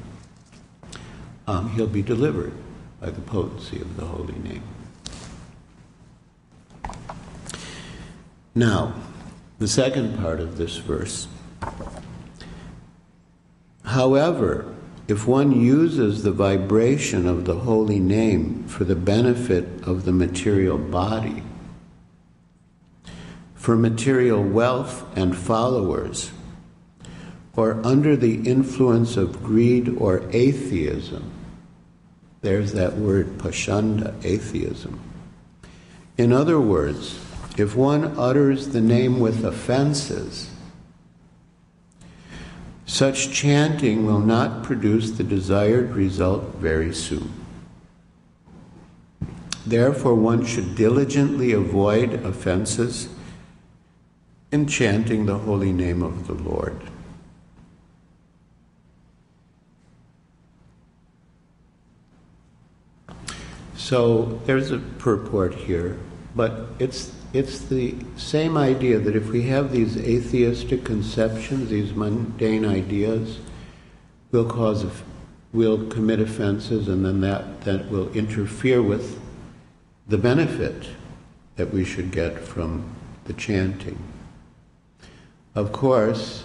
he'll be delivered by the potency of the holy name. Now, the second part of this verse. However, if one uses the vibration of the holy name for the benefit of the material body, for material wealth and followers, or under the influence of greed or atheism, there's that word pashanda, atheism. In other words, if one utters the name with offenses, such chanting will not produce the desired result very soon. Therefore, one should diligently avoid offenses in chanting the holy name of the Lord. So there's a purport here, but it's the same idea that if we have these atheistic conceptions, these mundane ideas, we'll commit offenses, and then that will interfere with the benefit that we should get from the chanting. Of course,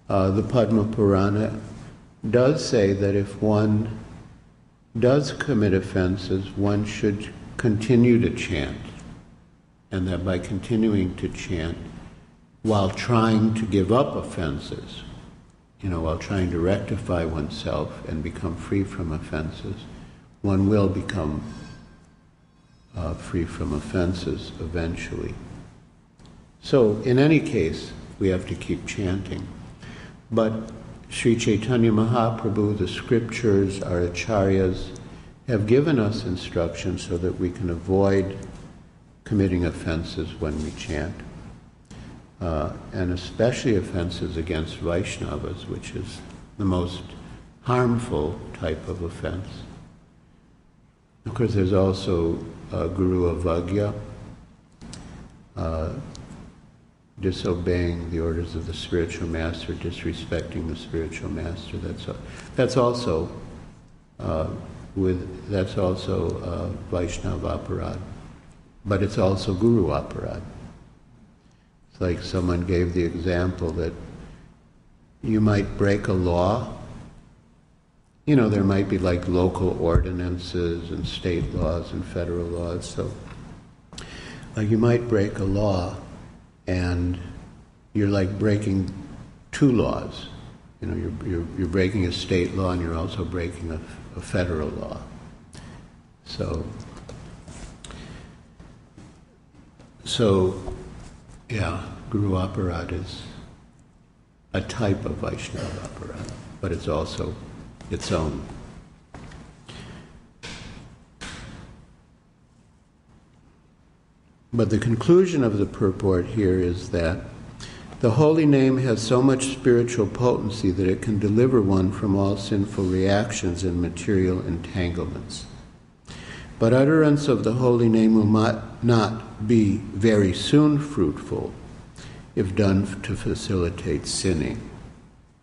the Padma Purana does say that if one does commit offenses, one should continue to chant, and that by continuing to chant, while trying to give up offenses, while trying to rectify oneself and become free from offenses, one will become free from offenses eventually. So, in any case, we have to keep chanting. But Sri Chaitanya Mahaprabhu, the scriptures, our acharyas, have given us instruction so that we can avoid committing offenses when we chant, and especially offenses against Vaishnavas, which is the most harmful type of offense. Of course, there's also Guru Avagya, disobeying the orders of the spiritual master, disrespecting the spiritual master. That's also Vaishnava aparad, but it's also Guru aparad. It's like someone gave the example that you might break a law. There might be like local ordinances and state laws and federal laws. So you might break a law, and you're like breaking two laws. You're breaking a state law, and you're also breaking a federal law. So yeah, Guru Aparad is a type of Vaishnava Aparad. but it's also its own. But the conclusion of the purport here is that the holy name has so much spiritual potency that it can deliver one from all sinful reactions and material entanglements. But utterance of the holy name will not be very soon fruitful if done to facilitate sinning.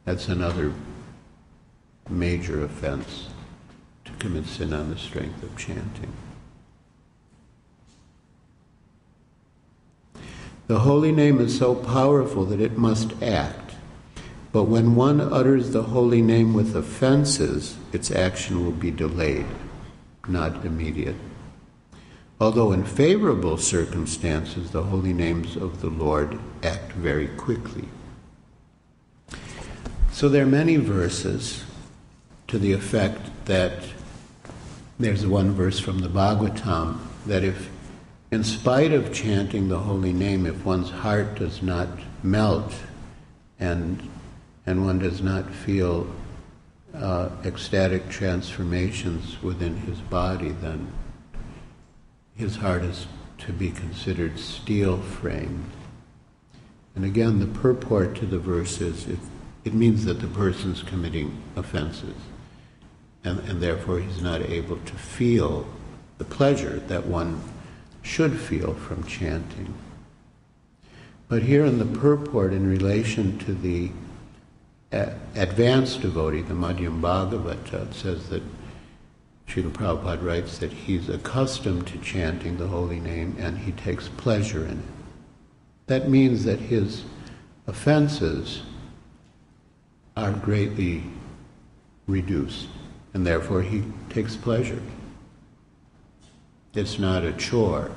That's another major offense, to commit sin on the strength of chanting. The holy name is so powerful that it must act, but when one utters the holy name with offenses, its action will be delayed, not immediate. Although in favorable circumstances, the holy names of the Lord act very quickly. So there are many verses to the effect that there's one verse from the Bhagavatam that if, in spite of chanting the holy name, if one's heart does not melt and one does not feel ecstatic transformations within his body, then his heart is to be considered steel-framed. And again, the purport to the verse is it means that the person's committing offenses, and therefore he's not able to feel the pleasure that one should feel from chanting. But here in the purport, in relation to the advanced devotee, the Madhyam Bhagavata, it says that Srila Prabhupada writes that he's accustomed to chanting the holy name and he takes pleasure in it. That means that his offenses are greatly reduced, and therefore he takes pleasure. It's not a chore.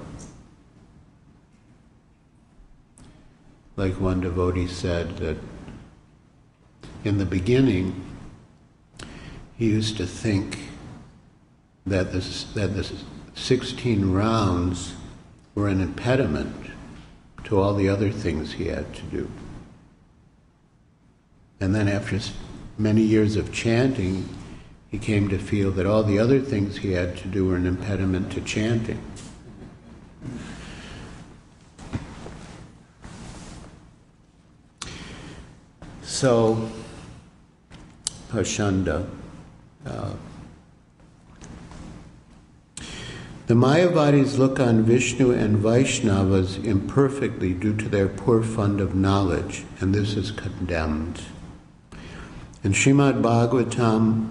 Like one devotee said that in the beginning he used to think that the 16 rounds were an impediment to all the other things he had to do. And then after many years of chanting, he came to feel that all the other things he had to do were an impediment to chanting. So, Pashanda, the Mayavadis look on Vishnu and Vaishnavas imperfectly due to their poor fund of knowledge, and this is condemned. In Srimad Bhagavatam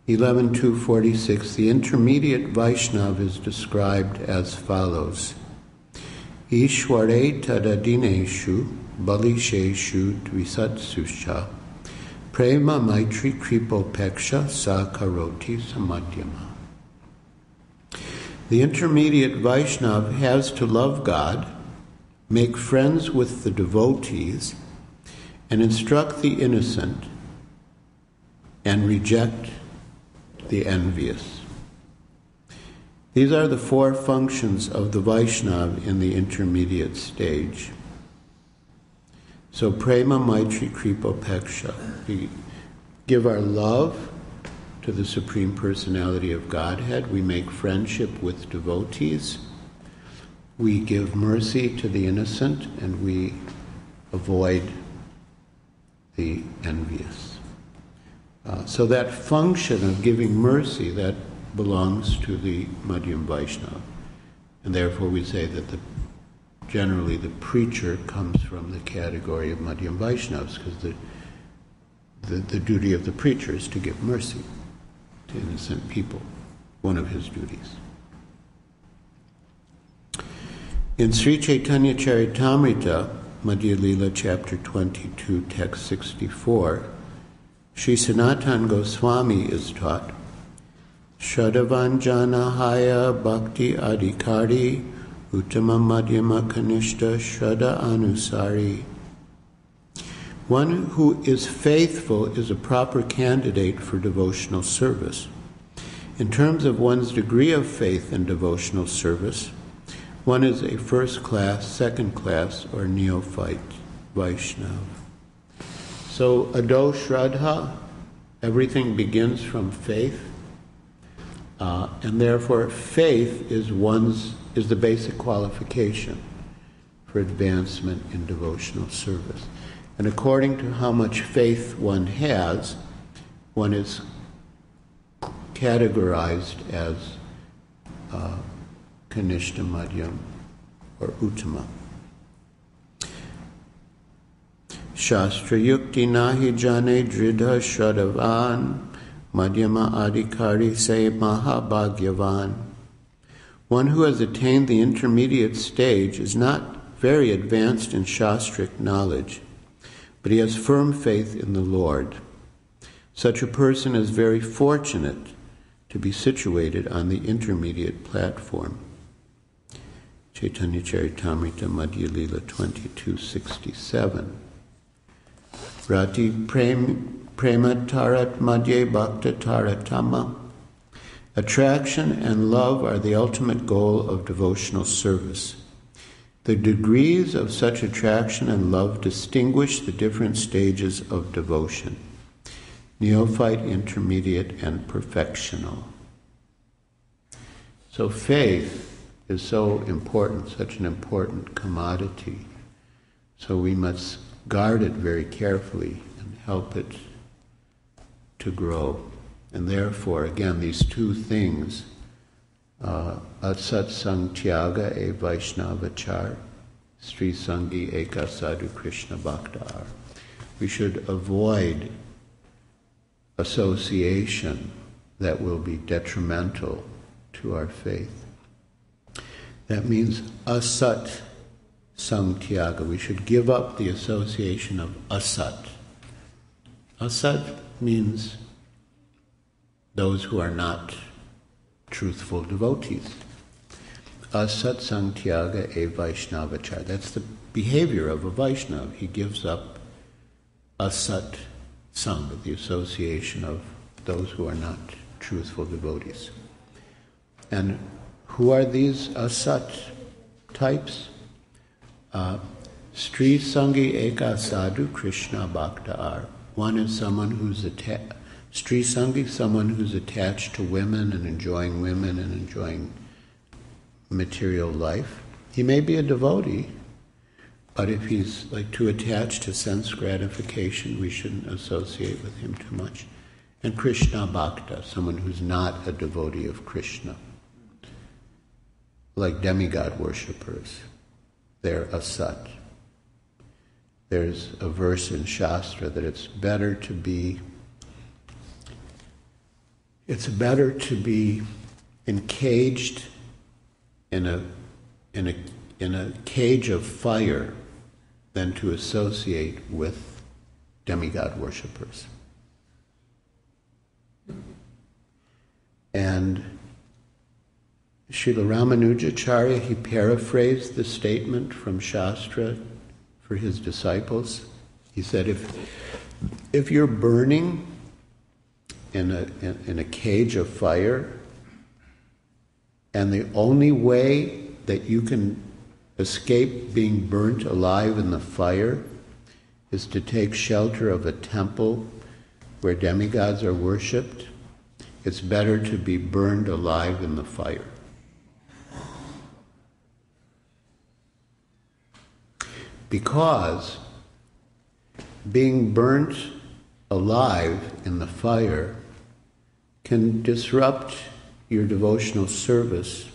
11.2.46, the intermediate Vaishnava is described as follows: Ishware tadadineshu balisheshu dvisatsusha prema maitri kripopeksha sa karoti samadhyama. The intermediate Vaishnava has to love God, make friends with the devotees, and instruct the innocent, and reject the envious. These are the four functions of the Vaishnava in the intermediate stage. So prema maitri kripopeksha. We give our love to the Supreme Personality of Godhead. We make friendship with devotees. We give mercy to the innocent, and we avoid the envious. So that function of giving mercy, that belongs to the Madhyam Vaishnava. And therefore we say that generally the preacher comes from the category of Madhyam Vaishnavas, because the duty of the preacher is to give mercy to innocent people, one of his duties. In Sri Chaitanya Charitamrita, Madhya Lila, chapter 22, text 64, Sri Sanatana Goswami is taught, Shraddhavanjana Haya Bhakti Adhikari Uttama Madhyama Kanishta Shraddha Anusari. One who is faithful is a proper candidate for devotional service. In terms of one's degree of faith in devotional service, one is a first class, second class, or neophyte Vaishnava. So ado shraddha, everything begins from faith, and therefore faith is the basic qualification for advancement in devotional service. And according to how much faith one has, one is categorized as Kanishta, Madhyam, or Uttama. Shastra yukti nahi jane dridha shraddhavan, Madhyama adhikari se mahabhagyavan. One who has attained the intermediate stage is not very advanced in shastric knowledge, but he has firm faith in the Lord. Such a person is very fortunate to be situated on the intermediate platform. Chaitanya Charitamrita, Madhya Lila 2267. Rati prema tarat madhye bhakta taratama. Attraction and love are the ultimate goal of devotional service. The degrees of such attraction and love distinguish the different stages of devotion: neophyte, intermediate, and perfectional. So faith is so important, such an important commodity. So we must guard it very carefully and help it to grow. And therefore, again, these two things, Atsat Sang Tyaga e Vaisnava Char, Sri Sangi Eka Sadhu Krishna Bhakta. We should avoid association that will be detrimental to our faith. That means Asat Sang Tyaga. We should give up the association of Asat. Asat means those who are not truthful devotees. Asat Sang Tyaga e Vaisnava Char. That's the behavior of a Vaishnava. He gives up Asat Sang, the association of those who are not truthful devotees. And who are these Asat types? Sri Sangi Eka Sadhu Krishna Bhakta. One is someone who's Sri Sangi, someone who's attached to women and enjoying material life. He may be a devotee, but if he's too attached to sense gratification, we shouldn't associate with him too much. And Krishna Bhakta, someone who's not a devotee of Krishna. Like demigod worshippers, they're asat. There's a verse in Shastra that it's better to be encaged in a cage of fire than to associate with demigod worshippers. And Srila Ramanujacharya, he paraphrased the statement from Shastra for his disciples. He said, if you're burning in a cage of fire, and the only way that you can escape being burnt alive in the fire is to take shelter of a temple where demigods are worshipped, it's better to be burned alive in the fire. Because being burnt alive in the fire can disrupt your devotional service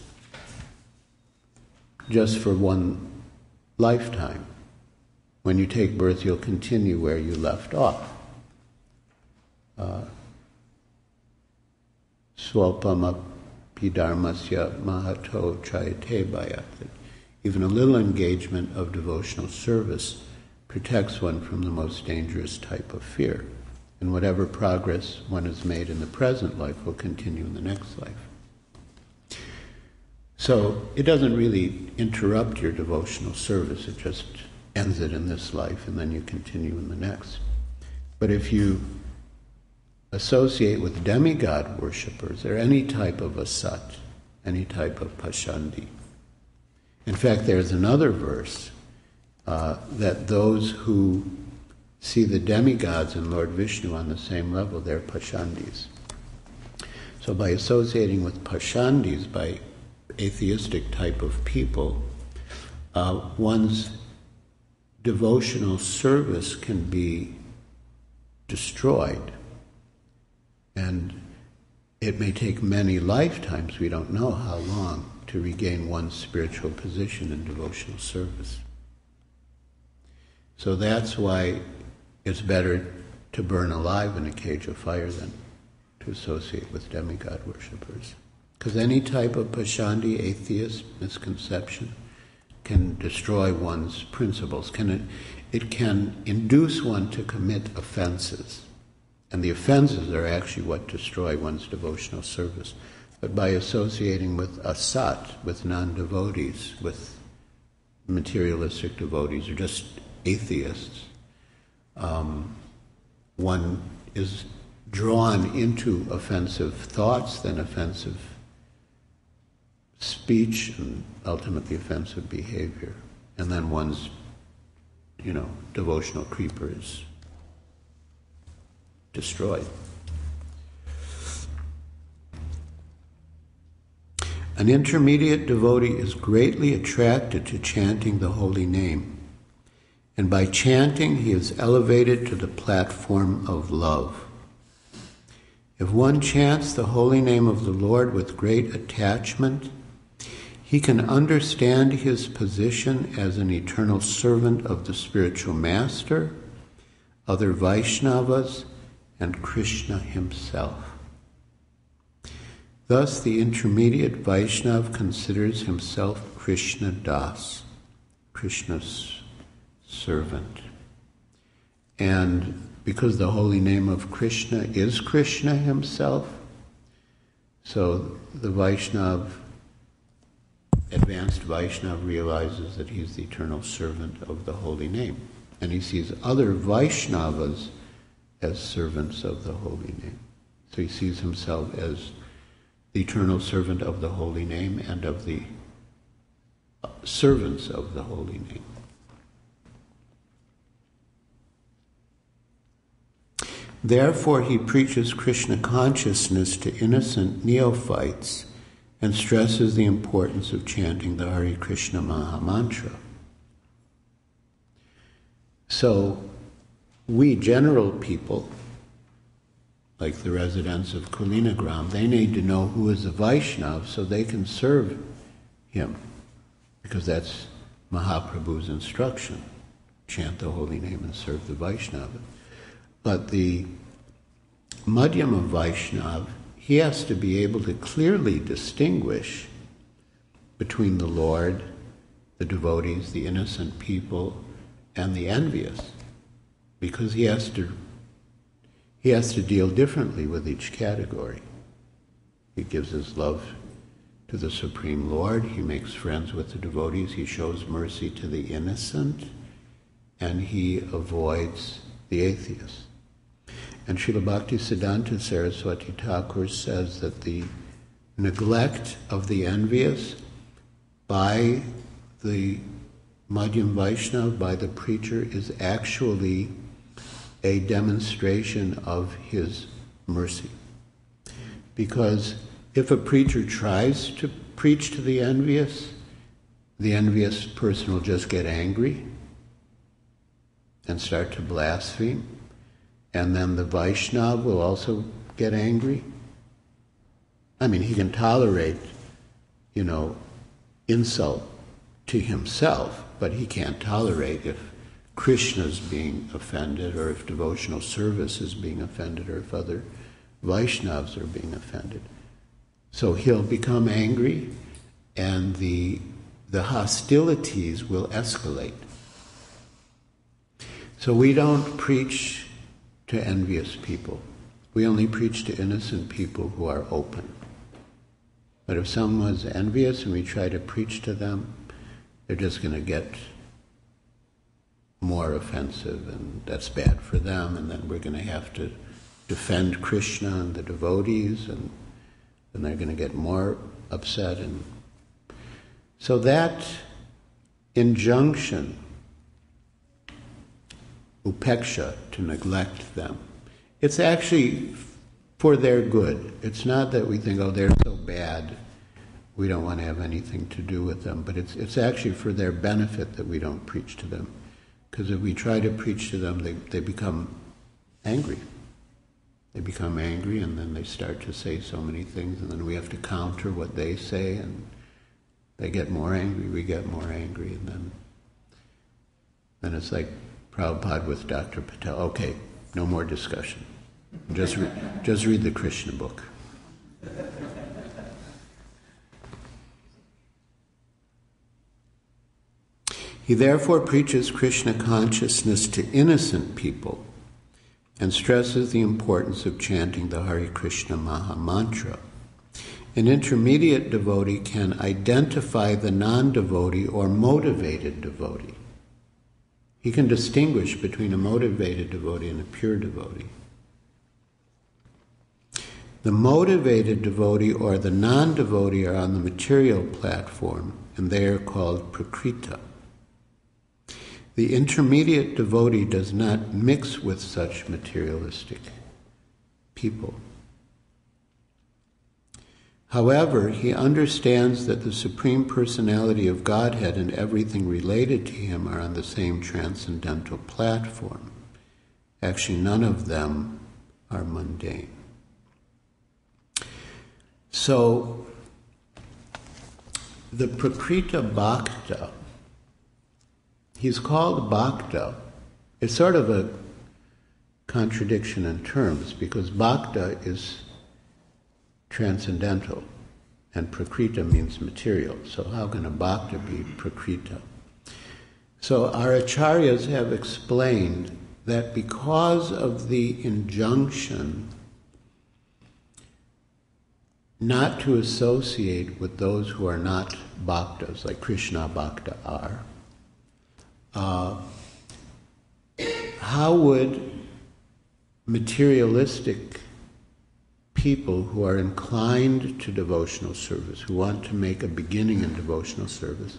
just for one lifetime. When you take birth, you'll continue where you left off. Swalpama pidharmasya mahato chayate bhayat. Even a little engagement of devotional service protects one from the most dangerous type of fear. And whatever progress one has made in the present life will continue in the next life. So it doesn't really interrupt your devotional service, it just ends it in this life and then you continue in the next. But if you associate with demigod worshippers or any type of asat, any type of pashandi. In fact, there's another verse that those who see the demigods and Lord Vishnu on the same level. They're pashandis. So by associating with pashandis, by atheistic type of people, one's devotional service can be destroyed. And it may take many lifetimes, we don't know how long, to regain one's spiritual position in devotional service. So that's why it's better to burn alive in a cage of fire than to associate with demigod worshippers. Because any type of pashandi, atheist misconception can destroy one's principles. It can induce one to commit offenses. And the offenses are actually what destroy one's devotional service. But by associating with asat, with non-devotees, with materialistic devotees, or just atheists, one is drawn into offensive thoughts, then offensive speech, and ultimately offensive behavior. And then one's, devotional creeper is destroyed. An intermediate devotee is greatly attracted to chanting the holy name, and by chanting he is elevated to the platform of love. If one chants the holy name of the Lord with great attachment, he can understand his position as an eternal servant of the spiritual master, other Vaishnavas, and Krishna himself. Thus, the intermediate Vaishnav considers himself Krishna Das, Krishna's servant. And because the holy name of Krishna is Krishna himself, so the Vaishnav, advanced Vaishnav, realizes that he's the eternal servant of the holy name. And he sees other Vaishnavas as servants of the holy name. So he sees himself as the eternal servant of the holy name and of the servants of the holy name. Therefore, he preaches Krishna consciousness to innocent neophytes and stresses the importance of chanting the Hare Krishna Mahamantra. So, we general people, like the residents of Kulina-grama, they need to know who is a Vaishnava so they can serve him, because that's Mahaprabhu's instruction. Chant the holy name and serve the Vaishnava. But the Madhyama Vaishnava, he has to be able to clearly distinguish between the Lord, the devotees, the innocent people, and the envious, because he has to deal differently with each category. He gives his love to the Supreme Lord, he makes friends with the devotees, he shows mercy to the innocent, and he avoids the atheist. And Srila Bhaktisiddhanta Saraswati Thakur says that the neglect of the envious by the Madhyam Vaishnava, by the preacher, is actually a demonstration of his mercy. Because if a preacher tries to preach to the envious person will just get angry and start to blaspheme. And then the Vaishnava will also get angry. I mean, he can tolerate, insult to himself, but he can't tolerate if Krishna's being offended, or if devotional service is being offended, or if other Vaishnavas are being offended. So he'll become angry, and the hostilities will escalate. So we don't preach to envious people. We only preach to innocent people who are open. But if someone's envious and we try to preach to them, they're just going to get more offensive, and that's bad for them, and then we're going to have to defend Krishna and the devotees, and then they're going to get more upset. And so that injunction upeksha, to neglect them. It's actually for their good. It's not that we think, oh, they're so bad, we don't want to have anything to do with them, but it's actually for their benefit that we don't preach to them. Because if we try to preach to them, they become angry. They become angry, and then they start to say so many things, and then we have to counter what they say, and they get more angry, we get more angry, and then it's like Prabhupada with Dr. Patel. Okay, no more discussion. Just read the Krishna book. He therefore preaches Krishna consciousness to innocent people and stresses the importance of chanting the Hare Krishna Maha Mantra. An intermediate devotee can identify the non-devotee or motivated devotee. He can distinguish between a motivated devotee and a pure devotee. The motivated devotee or the non-devotee are on the material platform, and they are called prakrita. The intermediate devotee does not mix with such materialistic people. However, he understands that the Supreme Personality of Godhead and everything related to him are on the same transcendental platform. Actually, none of them are mundane. So, the Prakrita Bhakta, he's called Bhakta. It's sort of a contradiction in terms, because Bhakta is transcendental, and Prakrita means material. So how can a Bhakta be Prakrita? So our acharyas have explained that because of the injunction not to associate with those who are not bhaktas, like Krishna Bhakta are, how would materialistic people who are inclined to devotional service, who want to make a beginning in devotional service,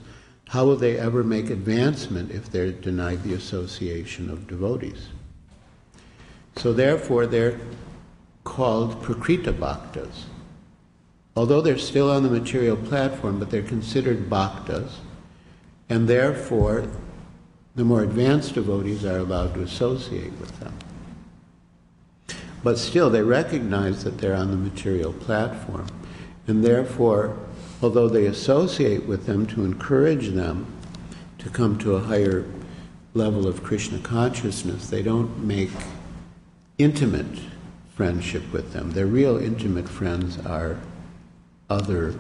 how will they ever make advancement if they're denied the association of devotees? So therefore they're called Prakrita Bhaktas. Although they're still on the material platform, but they're considered bhaktas, and therefore the more advanced devotees are allowed to associate with them. But still, they recognize that they're on the material platform, and therefore, although they associate with them to encourage them to come to a higher level of Krishna consciousness, they don't make intimate friendship with them. Their real intimate friends are other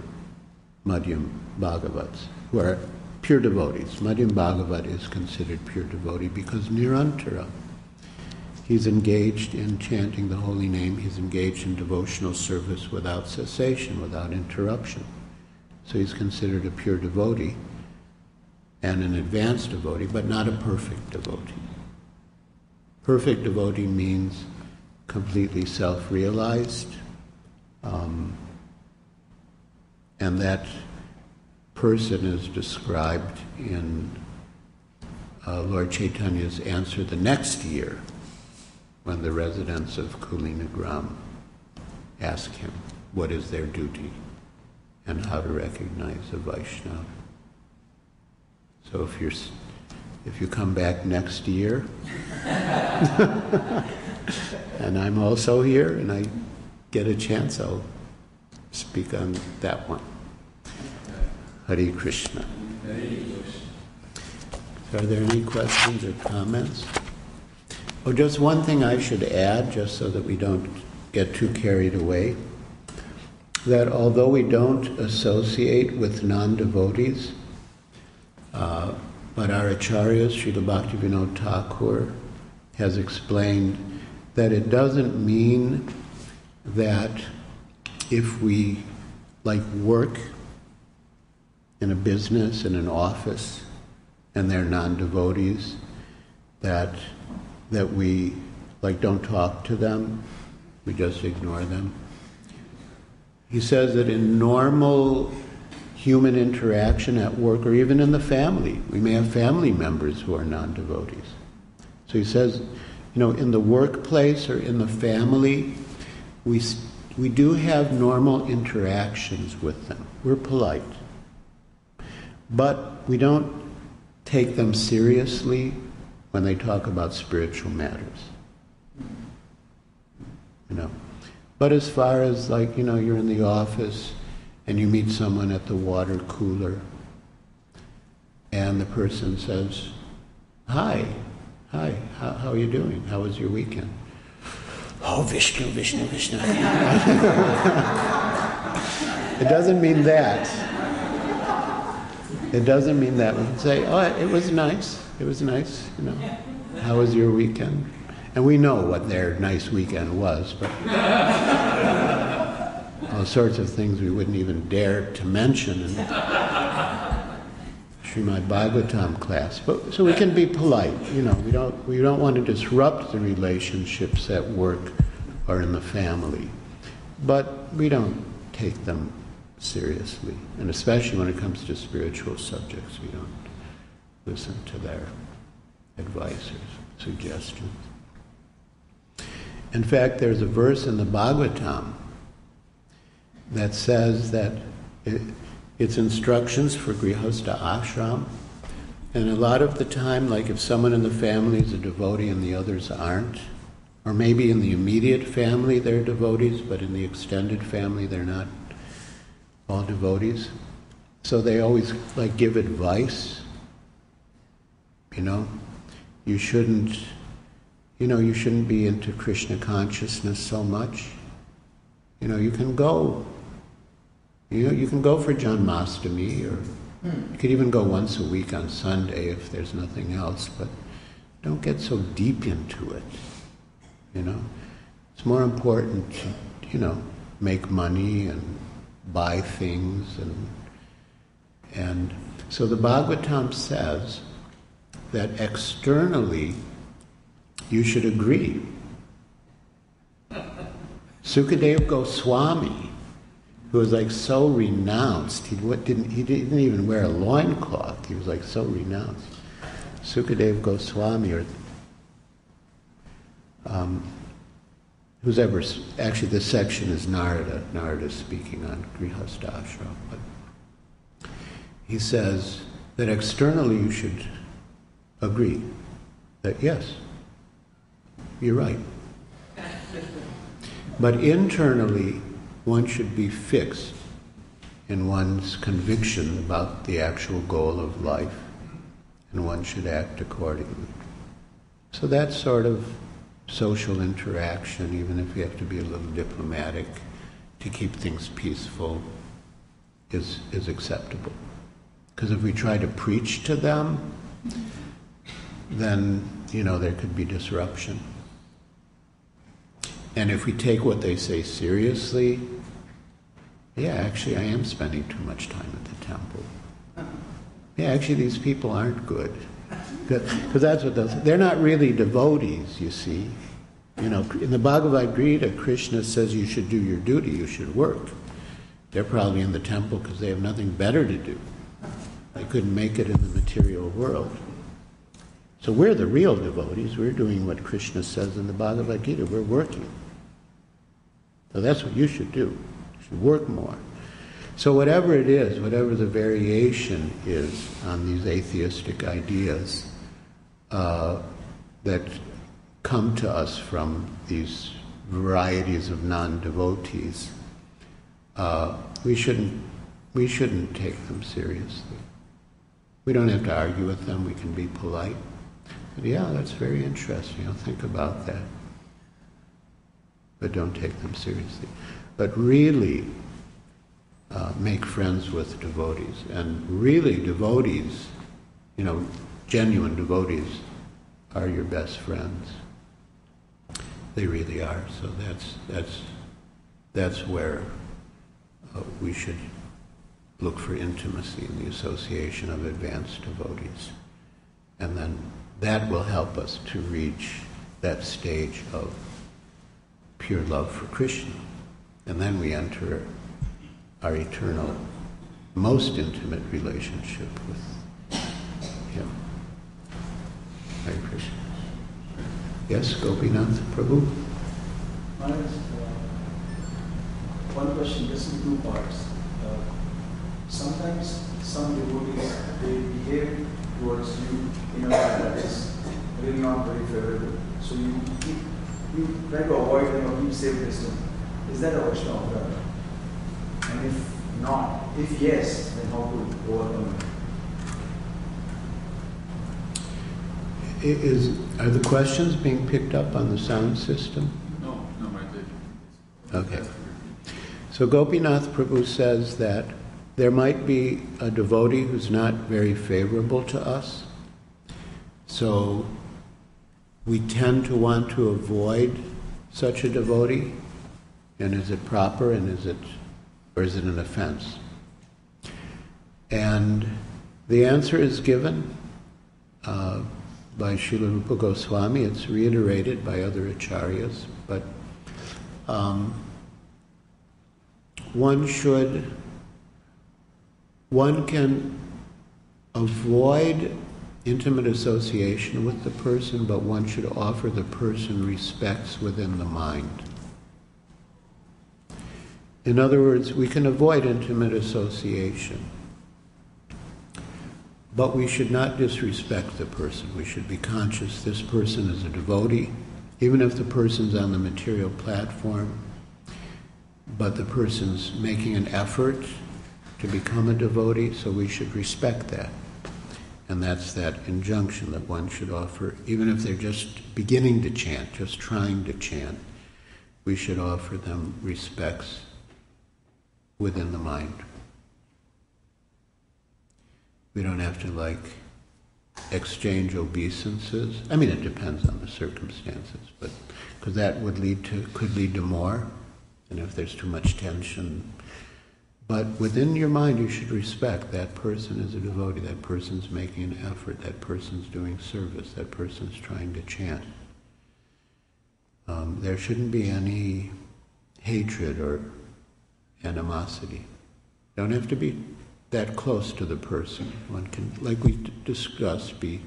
Madhyam Bhagavats, who are pure devotees. Madhyam Bhagavat is considered pure devotee because Nirantara. He's engaged in chanting the holy name, he's engaged in devotional service without cessation, without interruption. So he's considered a pure devotee and an advanced devotee, but not a perfect devotee. Perfect devotee means completely self-realized, and that person is described in Lord Chaitanya's answer the next year, when the residents of Kulina-grama ask him what is their duty and how to recognize a Vaisnava. So if you come back next year, and I'm also here, and I get a chance, I'll speak on that one. Hare Krishna. Are there any questions or comments? Oh, just one thing I should add, just so that we don't get too carried away, that although we don't associate with non-devotees, but our acharyas, Srila Bhaktivinoda Thakur, has explained that it doesn't mean that if we work in a business, in an office, and they're non-devotees, that we don't talk to them, we just ignore them. He says that in normal human interaction at work or even in the family, we may have family members who are non-devotees. So he says, in the workplace or in the family, we do have normal interactions with them. We're polite. But we don't take them seriously when they talk about spiritual matters. But as far as you're in the office and you meet someone at the water cooler and the person says, Hi, how are you doing? How was your weekend? Oh, Vishnu. It doesn't mean that. It doesn't mean that. We can say, oh, it was nice. How was your weekend? And we know what their nice weekend was, but all sorts of things we wouldn't even dare to mention in Srimad Bhagavatam class. But so we can be polite. We don't want to disrupt the relationships at work or in the family, but we don't take them seriously, and especially when it comes to spiritual subjects, we don't listen to their advice or suggestions. In fact, there's a verse in the Bhagavatam that says that it's instructions for Grihastha ashram, and a lot of the time, like if someone in the family is a devotee and the others aren't, or maybe in the immediate family they're devotees, but in the extended family they're not all devotees. So they always give advice. You shouldn't be into Krishna consciousness so much. You can go. You can go for Janmashtami, or you could even go once a week on Sunday if there's nothing else, but don't get so deep into it. It's more important to, make money and buy things, and so the Bhagavatam says that externally you should agree. Sukadeva Goswami, who was so renounced, he didn't even wear a loincloth, he was so renounced. Sukadeva Goswami, actually this section is Narada speaking on Grihastha ashram, but he says that externally you should agree that yes, you're right. But internally one should be fixed in one's conviction about the actual goal of life, and one should act accordingly. So that's sort of social interaction, even if you have to be a little diplomatic to keep things peaceful, is acceptable. Because if we try to preach to them, then, there could be disruption. And if we take what they say seriously, yeah, actually I am spending too much time at the temple. Yeah, actually these people aren't good. Because that's what they're not really devotees, you see. In the Bhagavad Gita, Krishna says you should do your duty, you should work. They're probably in the temple because they have nothing better to do. They couldn't make it in the material world. So we're the real devotees. We're doing what Krishna says in the Bhagavad Gita. We're working. So that's what you should do. You should work more. So whatever it is, whatever the variation is on these atheistic ideas that come to us from these varieties of non-devotees, we shouldn't take them seriously. We don't have to argue with them. We can be polite. But yeah, that's very interesting. Think about that. But don't take them seriously. But really make friends with devotees. And really devotees, genuine devotees are your best friends. They really are. So that's where we should look for intimacy in the association of advanced devotees. And then that will help us to reach that stage of pure love for Krishna. And then we enter our eternal, most intimate relationship with Him. Hare Krishna. Yes, Gopinath Prabhu? One question, just in two parts. Sometimes some devotees, they behave towards you in a way that is really not very favorable. So you try to avoid them or keep safe distance. Is that a Vaishnava? And if not, if yes, then how to overcome it? Are the questions being picked up on the sound system? No, I did. Okay. So Gopinath Prabhu says that there might be a devotee who's not very favorable to us. So we tend to want to avoid such a devotee. And is it proper, and is it an offense? And the answer is given by Srila Rupa Goswami. It's reiterated by other acharyas, but one can avoid intimate association with the person, but one should offer the person respects within the mind. In other words, we can avoid intimate association, but we should not disrespect the person. We should be conscious this person is a devotee, even if the person's on the material platform, but the person's making an effort to become a devotee, so we should respect that. And that's that injunction that one should offer, even if they're just beginning to chant, just trying to chant, we should offer them respects within the mind. We don't have to exchange obeisances. I mean, it depends on the circumstances, but because that could lead to more, and if there's too much tension. But within your mind, you should respect that person is a devotee, that person's making an effort, that person's doing service, that person's trying to chant. There shouldn't be any hatred or animosity. Don't have to be that close to the person. One can, like we discussed, be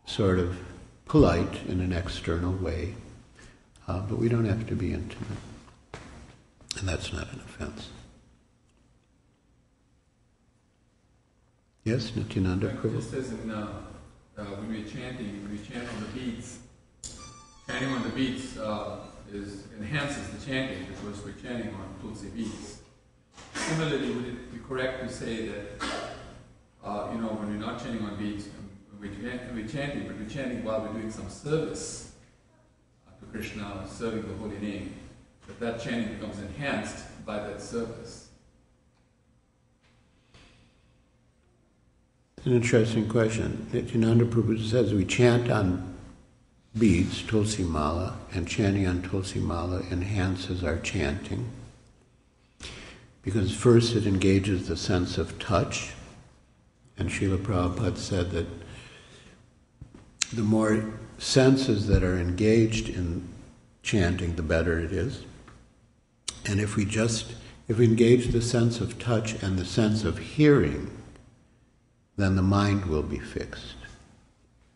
sort of polite in an external way, but we don't have to be intimate. And that's not an offense. Yes, Nityananda Prabhu? Just as in, when we chant on the beats, chanting on the beats enhances the chanting because we're chanting on Tulsi beats. Similarly, would it be correct to say that, when we're not chanting on beats, we're chanting, but we're chanting while we're doing some service to Krishna, serving the holy name, that chanting becomes enhanced by that service? An interesting question. Nityananda Prabhu says we chant on beads, Tulsi Mala, and chanting on Tulsi Mala enhances our chanting. Because first it engages the sense of touch, and Srila Prabhupada said that the more senses that are engaged in chanting, the better it is. And if we engage the sense of touch and the sense of hearing, then the mind will be fixed.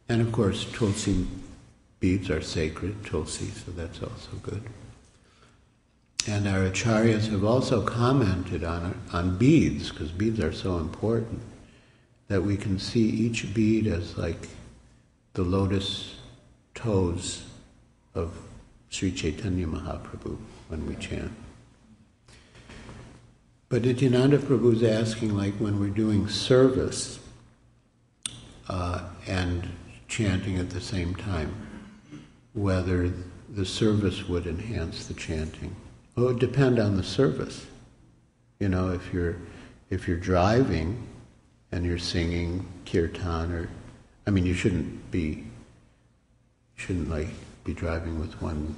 And of course, Tulsi beads are sacred, Tulsi, so that's also good. And our acharyas have also commented on beads, because beads are so important, that we can see each bead as like the lotus toes of Sri Caitanya Mahaprabhu when we chant. But Nityananda Prabhu is asking, like when we're doing service and chanting at the same time, whether the service would enhance the chanting. Well, it would depend on the service. If you're driving and you're singing kirtan, you shouldn't be driving with one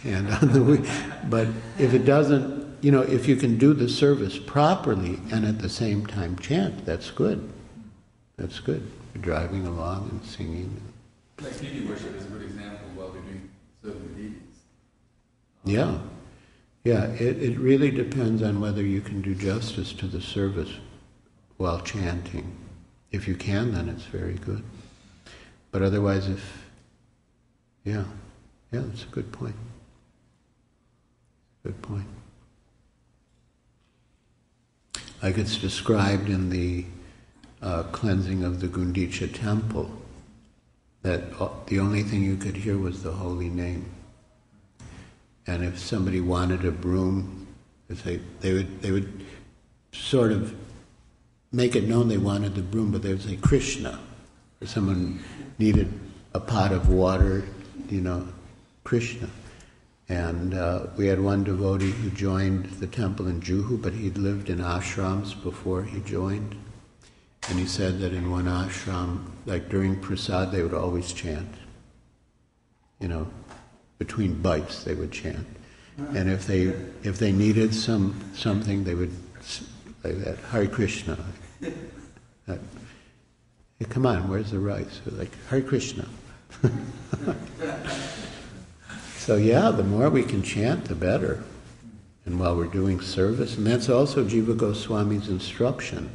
hand on the wheel. But if it doesn't, if you can do the service properly and at the same time chant, that's good. That's good. You're driving along and singing. Like deity worship is a good example while we're doing serving the deities. Yeah, it really depends on whether you can do justice to the service while chanting. If you can, then it's very good. But otherwise, Yeah, that's a good point. Good point. Like it's described in the cleansing of the Gundicha temple, that the only thing you could hear was the holy name. And if somebody wanted a broom, they would sort of make it known they wanted the broom, but they would say Krsna. Or someone needed a pot of water, Krsna. And we had one devotee who joined the temple in Juhu, but he'd lived in ashrams before he joined. And he said that in one ashram, like during prasad, they would always chant. Between bites they would chant. And if they needed something, they would, like that, Hare Krishna. Hey, come on, where's the rice? Like, Hare Krishna. So yeah, the more we can chant, the better. And while we're doing service, and that's also Jiva Goswami's instruction,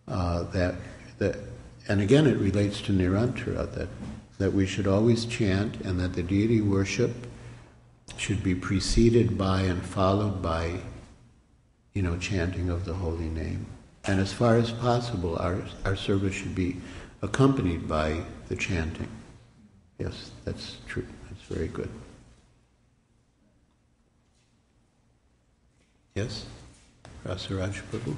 and again it relates to Nirantara, that we should always chant, and that the deity worship should be preceded by and followed by, chanting of the holy name. And as far as possible, our service should be accompanied by the chanting. Yes, that's true. That's very good. Yes? Rasaraj Prabhu?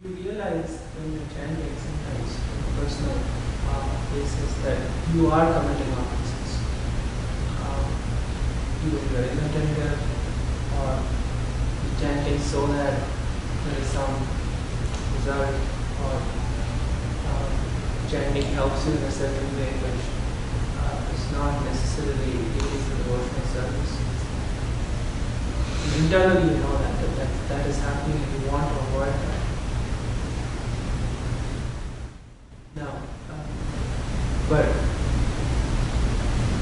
You realize when you're chanting sometimes on a personal basis that you are committing offenses. Either you're inattentive or you're chanting so that there is some result, or chanting helps you in a certain way which is not necessarily leading to devotional service. Internally you know that is happening and you want to avoid that. Now, but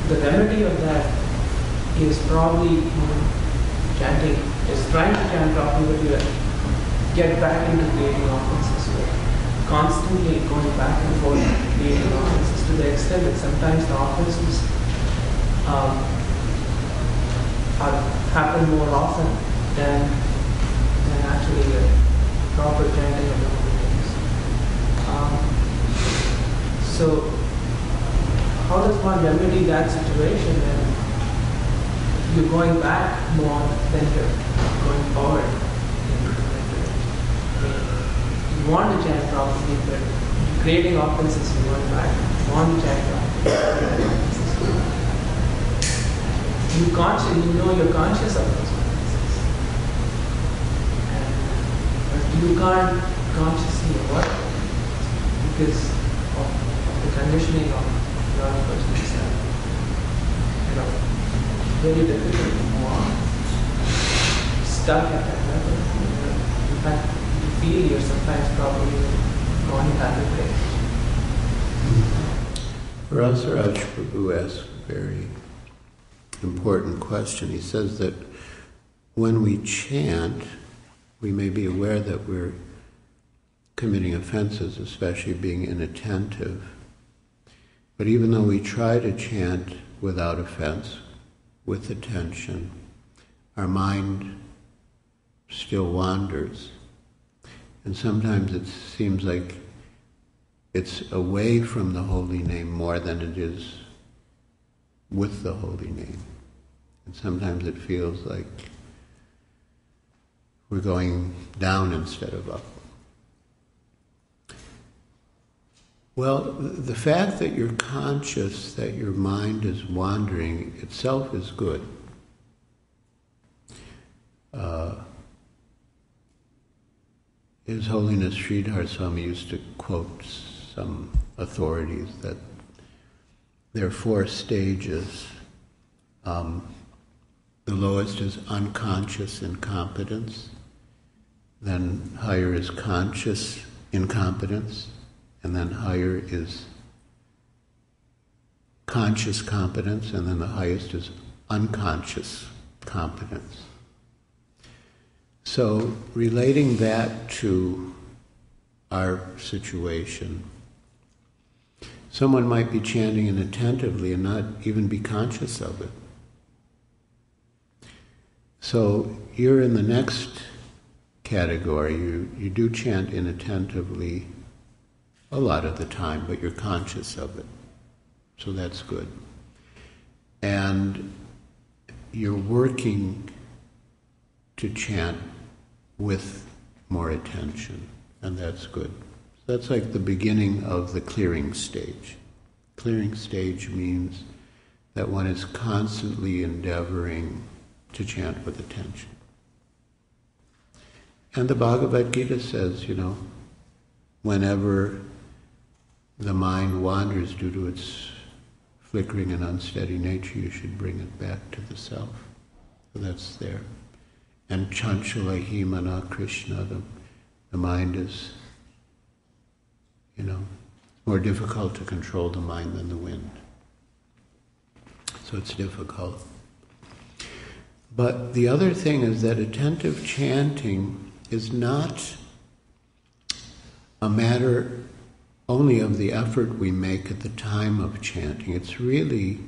the remedy of that is probably chanting, is trying to chant properly, but you get back into creating offenses. Constantly going back and forth creating offenses to the extent that sometimes the offenses happen more often than actually the proper chanting of the holy names. So how does one remedy that situation when you're going back more than you're going forward? You want to chant properly, but you're creating offenses, you're going back. You want to chant properly, you're conscious of those offenses. But you can't consciously avoid it because of the conditioning of your own personal self. Very difficult to move on. Stuck at that level. In fact, you feel you're sometimes probably going that way. Rasaraj Prabhu asks a very important question. He says that when we chant, we may be aware that we're committing offenses, especially being inattentive. But even though we try to chant without offense, with attention, our mind still wanders. And sometimes it seems like it's away from the holy name more than it is with the holy name. And sometimes it feels like we're going down instead of up. Well, the fact that you're conscious that your mind is wandering itself is good. His Holiness Sridhar Swami used to quote some authorities that there are 4 stages. The lowest is unconscious incompetence, then higher is conscious incompetence, and then higher is conscious competence, and then the highest is unconscious competence. So relating that to our situation. Someone might be chanting inattentively and not even be conscious of it. So you're in the next category. You do chant inattentively a lot of the time, but you're conscious of it. So that's good. And you're working to chant with more attention, and that's good. That's like the beginning of the clearing stage. Clearing stage means that one is constantly endeavoring to chant with attention. And the Bhagavad Gita says, whenever the mind wanders due to its flickering and unsteady nature, you should bring it back to the self. So that's there. And chanchala himana Krsna, the mind is, more difficult to control the mind than the wind. So it's difficult. But the other thing is that attentive chanting is not a matter only of the effort we make at the time of chanting. It's really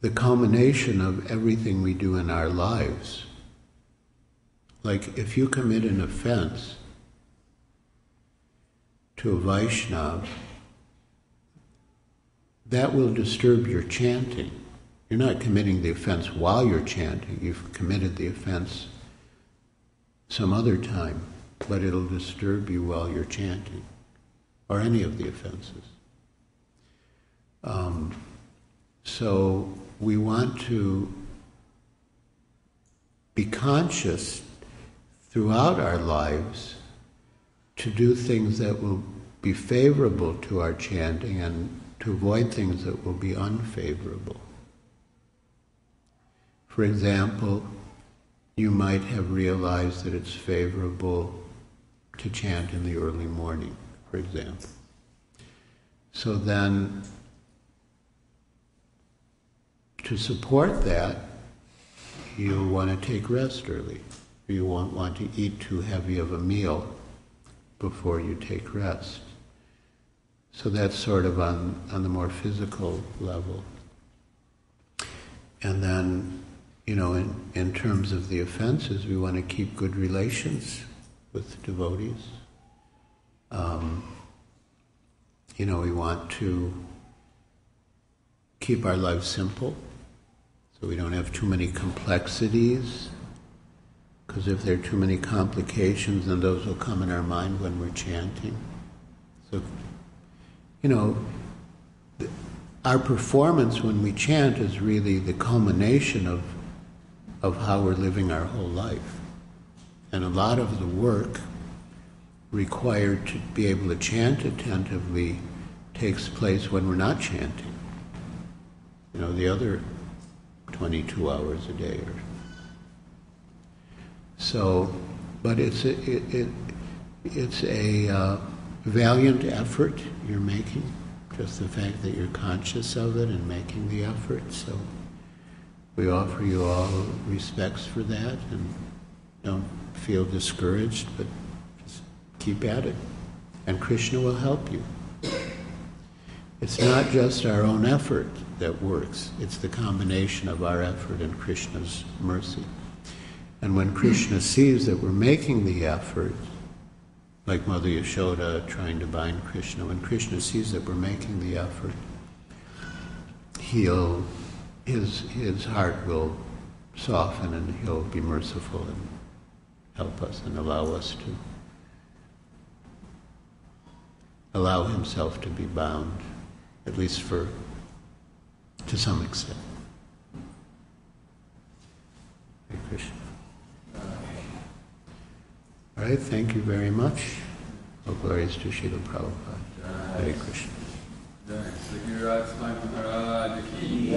the culmination of everything we do in our lives. Like if you commit an offense to a Vaisnava, that will disturb your chanting. You're not committing the offense while you're chanting. You've committed the offense some other time, but it'll disturb you while you're chanting, or any of the offenses. So we want to be conscious throughout our lives to do things that will be favorable to our chanting and to avoid things that will be unfavorable. For example, you might have realized that it's favorable to chant in the early morning, for example. So then, to support that, you'll want to take rest early. You won't want to eat too heavy of a meal before you take rest. So that's sort of on the more physical level. And then, in terms of the offenses, we want to keep good relations with devotees. We want to keep our lives simple, so we don't have too many complexities, because if there are too many complications, then those will come in our mind when we're chanting. So, our performance when we chant is really the culmination of how we're living our whole life. And a lot of the work required to be able to chant attentively takes place when we're not chanting. The other 22 hours a day. But it's a valiant effort you're making, just the fact that you're conscious of it and making the effort. So we offer you all respects for that, and don't feel discouraged, but just keep at it. And Krishna will help you. It's not just our own effort that works, it's the combination of our effort and Krishna's mercy. And when Krishna sees that we're making the effort, like Mother Yashoda trying to bind Krishna, when Krishna sees that we're making the effort, his heart will soften and he'll be merciful and help us and allow himself to be bound, at least to some extent. Hare Krishna. All right, thank you very much. All glories to Srila Prabhupada. Hare Krishna. Giriraj Swami Maharaj ki.